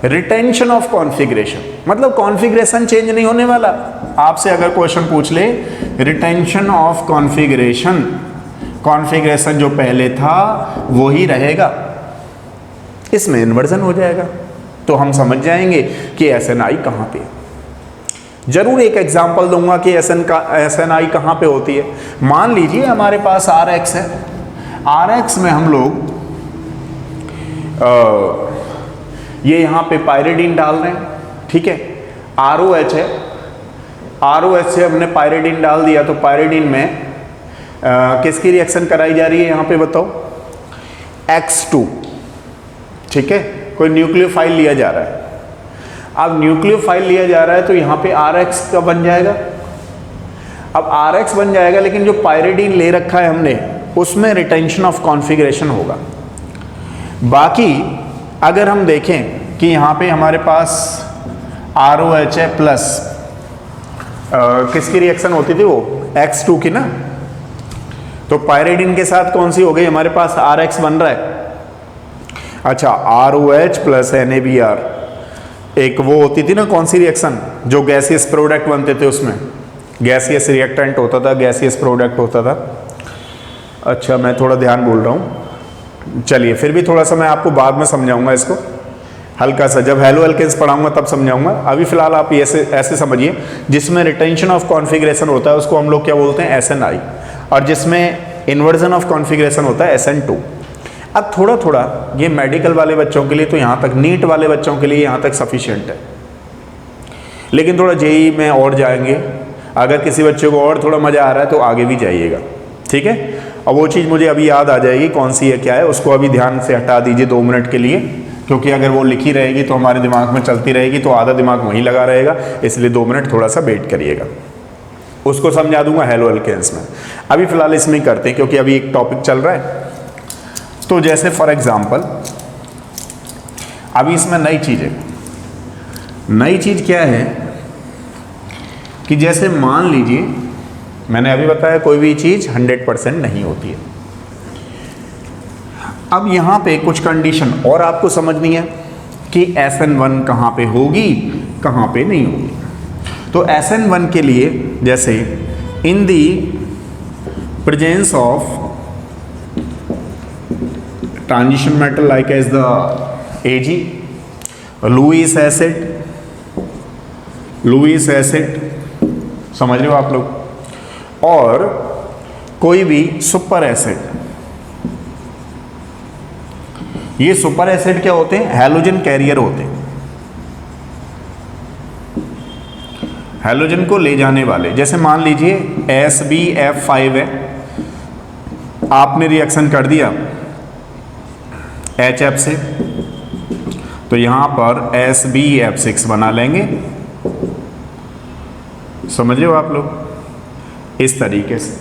Retention of configuration. मतलब कॉन्फ़िगरेशन चेंज नहीं होने वाला। आपसे अगर क्वेश्चन पूछ ले रिटेंशन ऑफ कॉन्फ़िगरेशन, कॉन्फ़िगरेशन जो पहले था वो ही रहेगा, इसमें इन्वर्जन हो जाएगा। तो हम समझ जाएंगे कि SNI कहाँ पे है। जरूर एक एग्जांपल दूंगा कि SNI कहाँ पे होती है। मान लीजिए हमारे पास RX है, RX में हम लोग ये यहाँ पे पायरिडीन डाल रहे हैं, ठीक है। ROH है, ROH से हमने पायरिडीन डाल दिया, तो पायरिडीन में किसकी रिएक्शन कराई जा रही है यहाँ पे बताओ? X2, ठीक है। कोई न्यूक्लियोफाइल लिया जा रहा है। अब न्यूक्लियोफाइल लिया जा रहा है तो यहाँ पे RX का बन जाएगा। अब RX बन जाएगा, लेकिन जो पायरिडीन ले रखा है हमने उसमें रिटेंशन ऑफ कॉन्फ़िगरेशन होगा। बाकी अगर हम देखें कि यहाँ पे हमारे पास ROH है प्लस किसकी रिएक्शन होती थी वो? X2 की ना। तो पायरिडीन के साथ कौन सी हो गई हमारे पास? RX बन रहा है। अच्छा, ROH प्लस NaBr, एक वो होती थी ना कौन सी रिएक्शन, जो गैसियस प्रोडक्ट बनते थे, उसमें गैसियस रिएक्टेंट होता था, गैसियस प्रोडक्ट होता था। अच्छा, मैं थोड़ा ध्यान बोल रहा हूँ, चलिए फिर भी थोड़ा सा मैं आपको बाद में समझाऊंगा इसको हल्का सा, जब हेलो एल्केन्स पढ़ाऊंगा तब समझाऊंगा। अभी फिलहाल आप ये ऐसे समझिए, जिसमें रिटेंशन ऑफ कॉन्फ़िगरेशन होता है उसको हम लोग क्या बोलते हैं? SNI, और जिसमें इन्वर्जन ऑफ कॉन्फ़िगरेशन होता है SN2। अब थोड़ा थोड़ा ये मेडिकल वाले बच्चों के लिए तो यहाँ तक, नीट वाले बच्चों के लिए यहाँ तक सफिशिएंट है, लेकिन थोड़ा JEE में और जाएंगे। अगर किसी बच्चे को और थोड़ा मज़ा आ रहा है तो आगे भी जाइएगा, ठीक है। और वो चीज़ मुझे अभी याद आ जाएगी कौन सी है क्या है, उसको अभी ध्यान से हटा दीजिए 2 मिनट के लिए, क्योंकि अगर वो लिखी रहेगी तो हमारे दिमाग में चलती रहेगी, तो आधा दिमाग वहीं लगा रहेगा। इसलिए 2 मिनट थोड़ा सा वेट करिएगा, उसको समझा दूंगा हेलो एल्केन्स में। अभी फिलहाल इसमें ही करते हैं, क्योंकि अभी एक टॉपिक चल रहा है। तो जैसे फॉर एग्जाम्पल अभी इसमें नई चीज़ है। नई चीज़ क्या है कि जैसे मान लीजिए मैंने अभी बताया कोई भी चीज़ 100% नहीं होती है। अब यहाँ पे कुछ कंडीशन और आपको समझनी है कि SN1 कहाँ पे होगी, कहाँ पे नहीं होगी। तो SN1 के लिए जैसे in the presence of transition metal like as the Ag, Lewis acid, समझ रहे हो आप लोग, और कोई भी सुपर एसिड। ये सुपर एसिड क्या होते हैं? हैलोजन कैरियर होते हैं, हैलोजन को ले जाने वाले। जैसे मान लीजिए SbF5 है, आपने रिएक्शन कर दिया HF से, तो यहां पर SbF6 बना लेंगे। समझ रहे हो आप लोग? इस तरीके से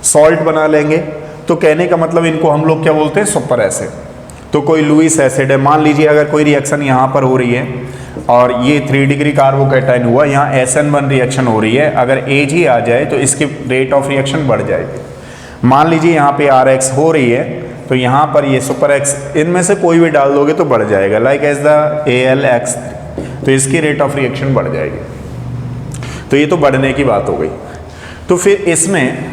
सॉल्ट बना लेंगे। तो कहने का मतलब इनको हम लोग क्या बोलते हैं? Super acid. तो कोई लुईस एसिड है, मान लीजिए अगर कोई रिएक्शन यहाँ पर हो रही है और ये 3 डिग्री कार्बोकैटायन हुआ, यहाँ SN1 रिएक्शन हो रही है, अगर Ag आ जाए तो इसकी रेट ऑफ रिएक्शन बढ़ जाएगी। मान लीजिए यहाँ पे RX हो रही है, तो यहाँ पर ये सुपर X, इनमें से कोई भी डाल दोगे तो बढ़ जाएगा, लाइक एज द ALX, तो इसकी रेट ऑफ रिएक्शन बढ़ जाएगी। तो ये तो बढ़ने की बात हो गई। तो फिर इसमें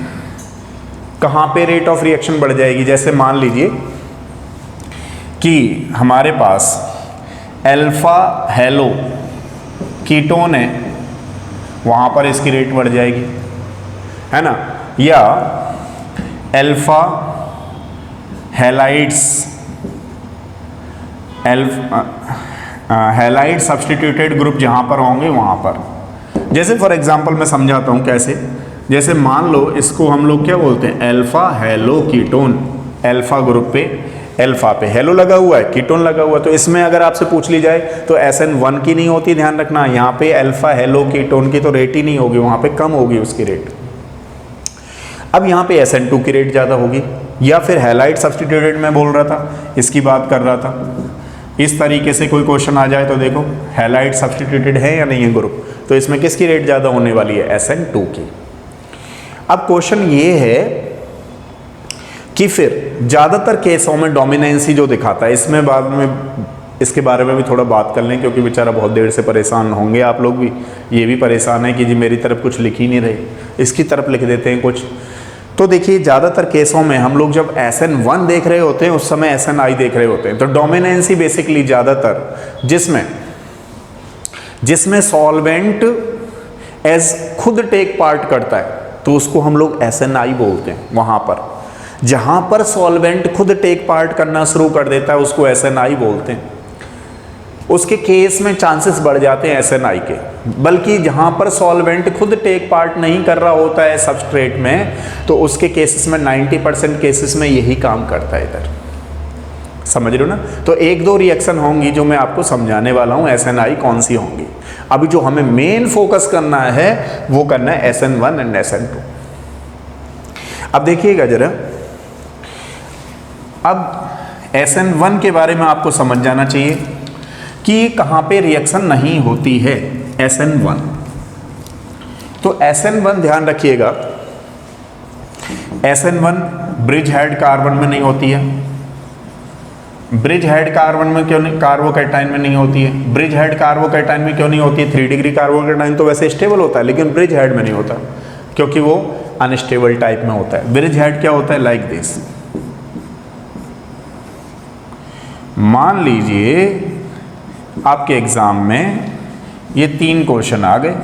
कहाँ पे रेट ऑफ रिएक्शन बढ़ जाएगी? जैसे मान लीजिए कि हमारे पास अल्फा हेलो कीटोन है वहाँ पर इसकी रेट बढ़ जाएगी, है ना। या alpha halides, halide substituted group जहाँ पर होंगे वहाँ पर, जैसे फॉर एग्जांपल मैं समझाता हूँ कैसे। जैसे मान लो इसको हम लोग क्या बोलते हैं, alpha hello ketone. Alpha group पे, अल्फा पे हेलो लगा हुआ है, कीटोन लगा हुआ है, तो इसमें अगर आपसे पूछ ली जाए तो SN1 की नहीं होती, ध्यान रखना। यहाँ पे अल्फा हेलो कीटोन की तो रेट ही नहीं होगी, वहाँ पे कम होगी उसकी रेट। अब यहाँ पे SN2 की रेट ज़्यादा होगी। या फिर हैलाइड सब्स्टिट्यूटेड मैं बोल रहा था, इसकी बात कर रहा था। इस तरीके से कोई क्वेश्चन आ जाए तो देखो हैलाइड सब्स्टिट्यूटेड है या नहीं है ग्रुप, तो इसमें किसकी रेट ज़्यादा होने वाली है, SN2 की। अब क्वेश्चन ये है कि फिर ज़्यादातर केसों में डोमिनेंसी जो दिखाता है, इसमें बाद में इसके बारे में भी थोड़ा बात कर लें, क्योंकि बेचारा बहुत देर से परेशान होंगे आप लोग भी, ये भी परेशान है कि जी मेरी तरफ कुछ लिख ही नहीं रहे, इसकी तरफ लिख देते हैं कुछ। तो देखिए ज़्यादातर केसों में हम लोग जब SN1 देख रहे होते हैं उस समय SNI देख रहे होते हैं। तो डोमिनेंसी बेसिकली ज़्यादातर जिसमें सॉल्वेंट एज खुद टेक पार्ट करता है तो उसको हम लोग SNI बोलते हैं। वहाँ पर जहाँ पर सॉल्वेंट खुद टेक पार्ट करना शुरू कर देता है उसको SNI बोलते हैं। उसके केस में चांसेस बढ़ जाते हैं SNI के, बल्कि जहाँ पर सॉल्वेंट खुद टेक पार्ट नहीं कर रहा होता है सबस्ट्रेट में, तो उसके केसेस में 90% केसेस में यही काम करता है इधर, समझ रहे हो ना। तो एक दो रिएक्शन होंगी जो मैं आपको समझाने वाला हूँ SNI कौन सी होंगी। अभी जो हमें मेन फोकस करना है वो करना है SN1 एंड SN2। अब देखिएगा जरा, अब SN1 के बारे में आपको समझ जाना चाहिए कि कहाँ पे रिएक्शन नहीं होती है SN1। तो SN1 ध्यान रखिएगा, SN1 ब्रिज हेड कार्बन में नहीं होती है। ब्रिज हेड कार्बन में क्यों नहीं, कार्बोकैटायन में नहीं होती है। ब्रिज हेड कार्बोकैटायन में क्यों नहीं होती है, 3 डिग्री कार्बोकैटायन तो वैसे स्टेबल होता है, लेकिन ब्रिज हेड में नहीं होता क्योंकि वो अनस्टेबल टाइप में होता है। ब्रिज हेड क्या होता है, लाइक दिस। मान लीजिए आपके एग्जाम में ये 3 क्वेश्चन आ गए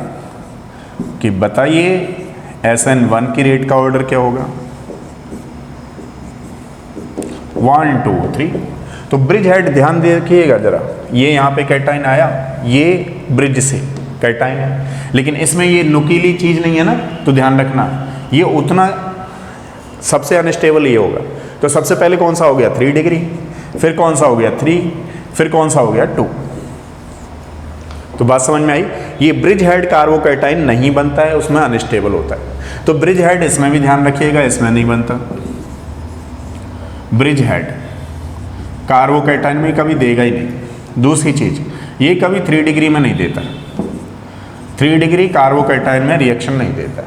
कि बताइए SN1 की रेट का ऑर्डर क्या होगा, 1 2 3। तो ब्रिज हेड ध्यान देखिएगा जरा, ये यहाँ पे कैटाइन आया, ये ब्रिज से कैटाइन है, लेकिन इसमें ये नुकीली चीज़ नहीं है ना, तो ध्यान रखना ये उतना सबसे अनस्टेबल ये होगा। तो सबसे पहले कौन सा हो गया, 3 डिग्री, फिर कौन सा हो गया 3, फिर कौन सा हो गया 2। तो बात समझ में आई। ये ब्रिज हेड कार्बोकैटायन नहीं बनता है, उसमें अनस्टेबल होता है। तो ब्रिज हेड इसमें भी ध्यान रखिएगा, इसमें नहीं बनता। ब्रिज हेड कार्बोकैटायन में कभी देगा ही नहीं। दूसरी चीज, ये कभी 3 डिग्री में नहीं देता, 3 डिग्री कार्बोकैटायन में रिएक्शन नहीं देता।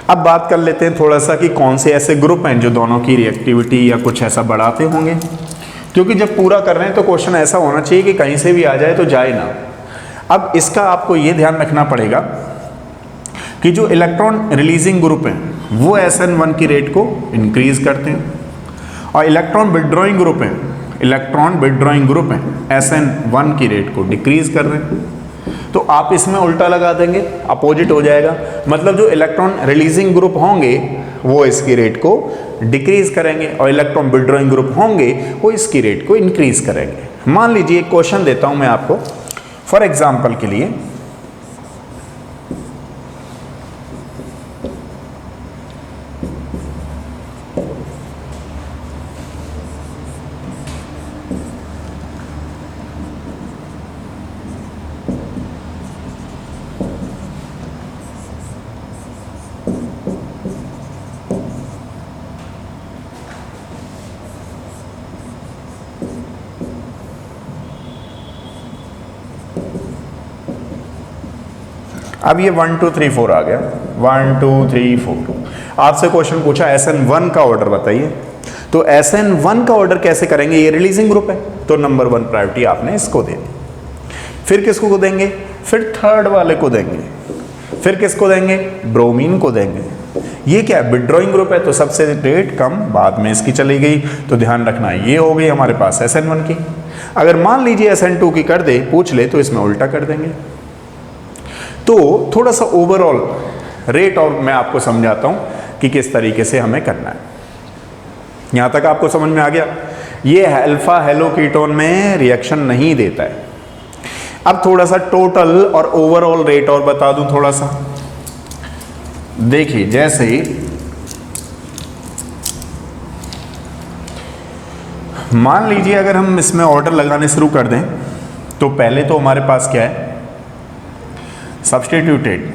अब बात कर लेते हैं थोड़ा सा कि कौन से ऐसे ग्रुप हैं जो दोनों की रिएक्टिविटी या कुछ ऐसा बढ़ाते होंगे, क्योंकि जब पूरा कर रहे हैं तो क्वेश्चन ऐसा होना चाहिए कि कहीं से भी आ जाए तो जाए ना। अब इसका आपको ये ध्यान रखना पड़ेगा कि जो इलेक्ट्रॉन रिलीजिंग ग्रुप हैं वो SN1 की रेट को इंक्रीज करते हैं, और इलेक्ट्रॉन विड्रॉइंग ग्रुप हैं SN1 की रेट को डिक्रीज कर रहे हैं। तो आप इसमें उल्टा लगा देंगे, अपोजिट हो जाएगा। मतलब जो इलेक्ट्रॉन रिलीजिंग ग्रुप होंगे वो इसकी रेट को डिक्रीज करेंगे, और इलेक्ट्रॉन विड्रॉइंग ग्रुप होंगे वो इसकी रेट को इंक्रीज करेंगे। मान लीजिए एक क्वेश्चन देता हूं मैं आपको फॉर एग्जाम्पल के लिए। अब ये 1 2 3 4 आ गया, 1 2 3 4। आपसे क्वेश्चन पूछा SN1 का ऑर्डर बताइए, तो SN1 का ऑर्डर कैसे करेंगे, ये रिलीजिंग ग्रुप है तो नंबर 1 प्रायोरिटी आपने इसको दे दी। फिर किसको को देंगे, फिर थर्ड वाले को देंगे, फिर किसको देंगे, ब्रोमीन को देंगे। ये क्या है, विड्रॉइंग ग्रुप है तो सबसे रेट कम बाद में इसकी चली गई। तो ध्यान रखना ये हो गई हमारे पास SN1 की। अगर मान लीजिए SN2 की कर दे, पूछ ले, तो इसमें उल्टा कर देंगे। तो थोड़ा सा ओवरऑल रेट और मैं आपको समझाता हूं कि किस तरीके से हमें करना है। यहां तक आपको समझ में आ गया। ये अल्फा हेलोकीटोन में रिएक्शन नहीं देता है। अब थोड़ा सा टोटल और ओवरऑल रेट और बता दूं थोड़ा सा। देखिए जैसे मान लीजिए अगर हम इसमें ऑर्डर लगाने शुरू कर दें तो पहले तो हमारे पास क्या है, सब्स्टिट्यूटेड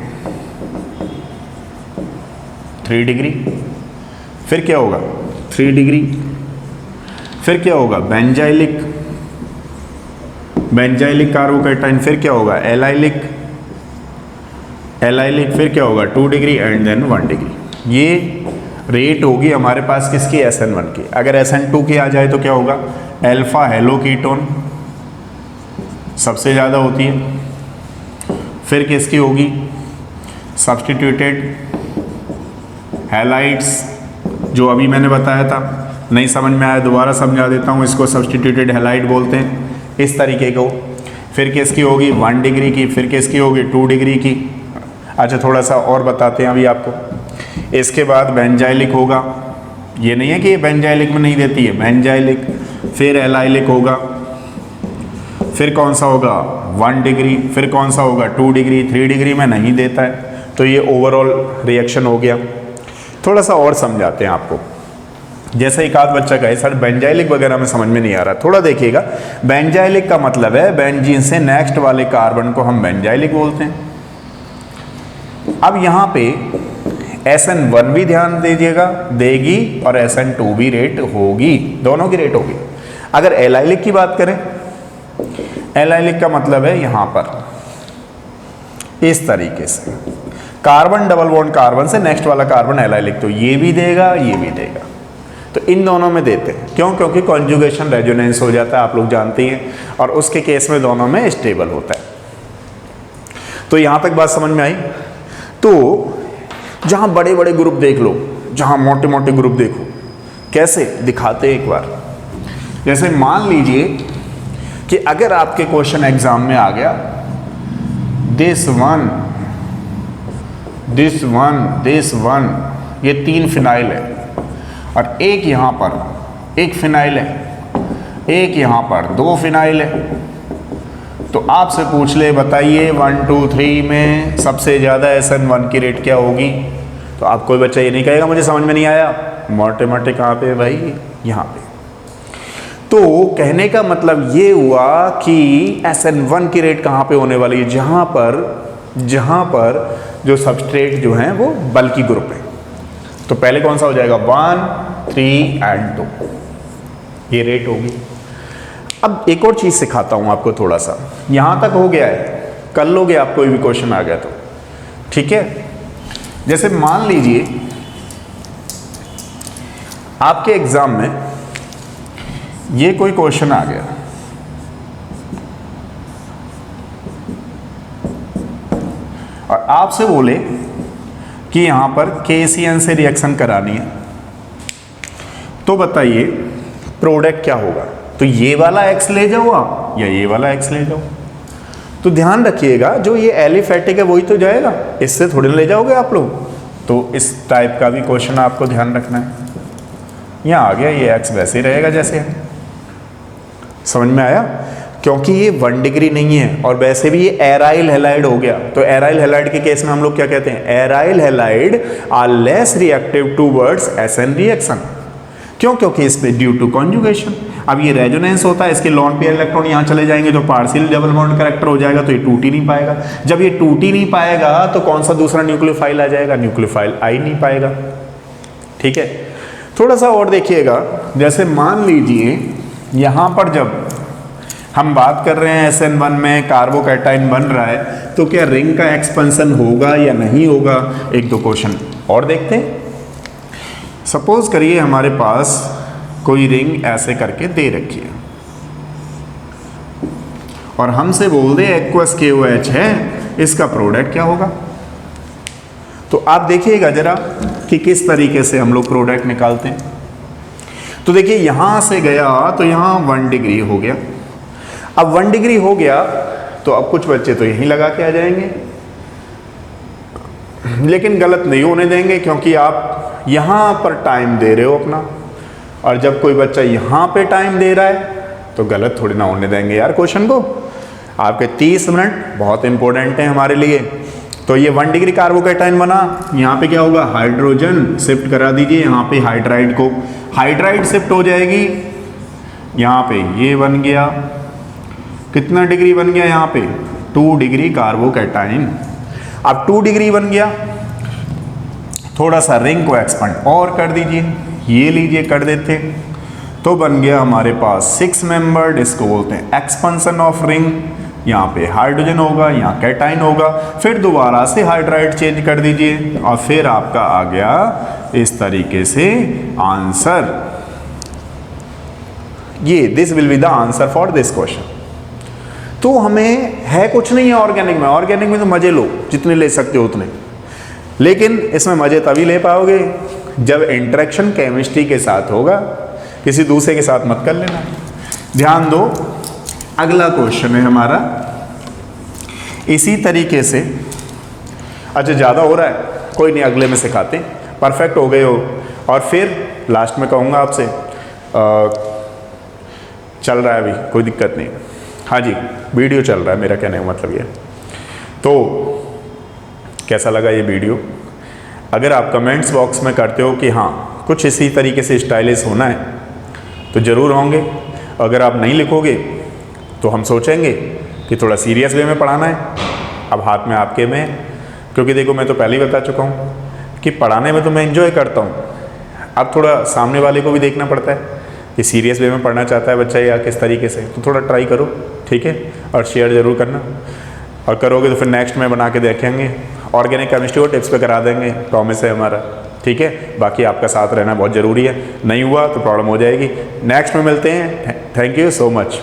3 डिग्री, फिर क्या होगा 3 डिग्री, फिर क्या होगा बेंजाइलिक कार्बोकैटायन, फिर क्या होगा एलाइलिक, फिर क्या होगा 2 डिग्री एंड देन 1 डिग्री। ये रेट होगी हमारे पास किसकी, SN1 की। अगर SN2 की आ जाए तो क्या होगा, अल्फा हेलोकीटोन सबसे ज़्यादा होती है, फिर किसकी होगी सब्स्टिट्यूटेड हैलाइड्स, जो अभी मैंने बताया था। नहीं समझ में आया दोबारा समझा देता हूँ, इसको सब्स्टिट्यूटेड हैलाइड बोलते हैं इस तरीके को। फिर किसकी होगी 1 डिग्री की, फिर किसकी होगी 2 डिग्री की। अच्छा थोड़ा सा और बताते हैं अभी आपको। इसके बाद बेंजाइलिक होगा, ये नहीं है कि ये बेंजाइलिक में नहीं देती है, बेंजाइलिक, फिर एलाइलिक होगा, फिर कौन सा होगा 1 डिग्री, फिर कौन सा होगा 2 डिग्री, 3 डिग्री में नहीं देता है। तो ये ओवरऑल रिएक्शन हो गया। थोड़ा सा और समझाते हैं आपको। जैसे एक आध बच्चा कहे सर बेंजाइलिक वगैरह में समझ में नहीं आ रहा, थोड़ा देखिएगा। बेंजाइलिक का मतलब है बेंजीन से नेक्स्ट वाले कार्बन को हम बेंजाइलिक बोलते हैं। अब यहाँ पे SN1 भी ध्यान दीजिएगा, देगी, और SN2 भी रेट होगी, दोनों की रेट होगी। अगर एलाइलिक की बात करें, एलाइलिक का मतलब है यहां पर इस तरीके से कार्बन डबल बॉन्ड कार्बन से नेक्स्ट वाला कार्बन एलाइलिक, तो ये भी देगा ये भी देगा। तो इन दोनों में देते हैं, क्यों, क्योंकि कॉन्जुगेशन रेजोनेंस हो जाता है, आप लोग जानते हैं, और उसके केस में दोनों में स्टेबल होता है। तो यहां तक बात समझ में आई। तो जहां बड़े बड़े ग्रुप देख लो, जहां मोटे मोटे ग्रुप देखो, कैसे दिखाते हैं एक बार। जैसे मान लीजिए कि अगर आपके क्वेश्चन एग्जाम में आ गया दिस वन, ये 3 फिनाइल है, और एक यहां पर 1 फिनाइल है, एक यहां पर 2 फिनाइल है। तो आपसे पूछ ले बताइए 1 2 3 में सबसे ज़्यादा SN1 की रेट क्या होगी, तो आप कोई बच्चा ये नहीं कहेगा मुझे समझ में नहीं आया। मोटे मोटे कहाँ पे भाई, यहाँ पे। तो कहने का मतलब ये हुआ कि SN1 की रेट कहाँ पे होने वाली है, जहाँ पर जो सबस्ट्रेट जो हैं वो बल्की ग्रुप है। तो पहले कौन सा हो जाएगा 1 3 एंड 2, ये रेट होगी। अब एक और चीज़ सिखाता हूँ आपको थोड़ा सा, यहाँ तक हो गया है, कर लोगे आप कोई भी क्वेश्चन आ गया तो, ठीक है। जैसे मान लीजिए आपके एग्जाम में ये कोई क्वेश्चन आ गया, और आपसे बोले कि यहाँ पर KCN से रिएक्शन करानी है, तो बताइए प्रोडक्ट क्या होगा। तो ये वाला X ले जाओ आप या ये वाला X ले जाओ। तो ध्यान रखिएगा जो ये एलिफेटिक है वही तो जाएगा, इससे थोड़े ले जाओगे आप लोग। तो इस टाइप का भी क्वेश्चन आपको ध्यान रखना है। यहाँ आ गया ये X वैसे ही रहेगा जैसे है, समझ में आया। क्योंकि ये 1 डिग्री नहीं है, और वैसे भी ये एराइल हैलाइड हो गया। तो एराइल हैलाइड के केस में हम लोग क्या कहते हैं, aryl halide are less reactive towards SN reaction. क्यों, क्योंकि इस पे ड्यू टू कॉन्जुगेशन। अब ये रेजोनेंस होता है, इसके लॉन पेयर इलेक्ट्रॉन यहाँ चले जाएंगे तो पार्शियल डबल बॉन्ड कैरेक्टर हो जाएगा, तो ये टूट ही नहीं पाएगा। जब ये टूट ही नहीं पाएगा तो कौन सा दूसरा न्यूक्लियोफाइल आ जाएगा, न्यूक्लियोफाइल आ ही नहीं पाएगा। ठीक है, थोड़ा सा और देखिएगा। जैसे मान लीजिए यहाँ पर जब हम बात कर रहे हैं SN1 में कार्बोकैटायन बन रहा है, तो क्या रिंग का एक्सपेंशन होगा या नहीं होगा। एक दो क्वेश्चन और देखते हैं। सपोज करिए हमारे पास कोई रिंग ऐसे करके दे रखी है, और हमसे बोल दे एक्वस KOH है, इसका प्रोडक्ट क्या होगा। तो आप देखिएगा जरा कि किस तरीके से हम लोग प्रोडक्ट निकालते हैं। तो देखिए यहां से गया तो यहां 1 डिग्री हो गया। अब 1 डिग्री हो गया तो अब कुछ बच्चे तो यहीं लगा के आ जाएंगे, लेकिन गलत नहीं होने देंगे, क्योंकि आप यहाँ पर टाइम दे रहे हो अपना, और जब कोई बच्चा यहाँ पे टाइम दे रहा है तो गलत थोड़ी ना होने देंगे यार क्वेश्चन को। आपके 30 मिनट बहुत इंपॉर्टेंट हैं हमारे लिए। तो ये 1 डिग्री कार्बोकैटायन बना, यहाँ पे क्या होगा, हाइड्रोजन शिफ्ट करा दीजिए यहाँ पे हाइड्राइड को, हाइड्राइड शिफ्ट हो जाएगी यहाँ पे, ये बन गया कितना डिग्री बन गया यहाँ पे 2 डिग्री कार्बोकैटायन। अब 2 डिग्री बन गया, थोड़ा सा रिंग को एक्सपेंड और कर दीजिए, ये लीजिए कर देते, तो बन गया हमारे पास 6 मेंबर्ड, इसको बोलते हैं एक्सपेंशन ऑफ रिंग। यहाँ पे हाइड्रोजन होगा, यहाँ कैटाइन होगा, फिर दोबारा से हाइड्राइड चेंज कर दीजिए और फिर आपका आ गया इस तरीके से आंसर। ये this will be the answer for this question. तो हमें है कुछ नहीं है ऑर्गेनिक में, ऑर्गेनिक में तो मजे लो जितने ले सकते हो उतने, लेकिन इसमें मजे तभी ले पाओगे जब इंटरेक्शन केमिस्ट्री के साथ होगा, किसी दूसरे के साथ मत कर लेना। ध्यान दो, अगला क्वेश्चन है हमारा इसी तरीके से। अच्छा ज़्यादा हो रहा है, कोई नहीं, अगले में सिखाते, परफेक्ट हो गए हो। और फिर लास्ट में कहूँगा आपसे, चल रहा है अभी, कोई दिक्कत नहीं, हाँ जी वीडियो चल रहा है, मेरा कहने का मतलब ये। तो कैसा लगा ये वीडियो? अगर आप कमेंट्स बॉक्स में करते हो कि हाँ कुछ इसी तरीके से स्टाइलिश होना है तो ज़रूर होंगे। अगर आप नहीं लिखोगे तो हम सोचेंगे कि थोड़ा सीरियस वे में पढ़ाना है। अब हाथ में आपके में है, क्योंकि देखो मैं तो पहले ही बता चुका हूँ कि पढ़ाने में तो मैं एंजॉय करता हूँ, अब थोड़ा सामने वाले को भी देखना पड़ता है कि सीरियस वे में पढ़ना चाहता है बच्चा या किस तरीके से, तो थोड़ा ट्राई करो, ठीक है, और शेयर ज़रूर करना। और करोगे तो फिर नेक्स्ट में बना के देखेंगे, ऑर्गेनिक केमिस्ट्री को टिप्स पे करा देंगे, प्रॉमिस है हमारा, ठीक है। बाकी आपका साथ रहना बहुत ज़रूरी है, नहीं हुआ तो प्रॉब्लम हो जाएगी। नेक्स्ट में मिलते हैं, थैंक यू सो मच।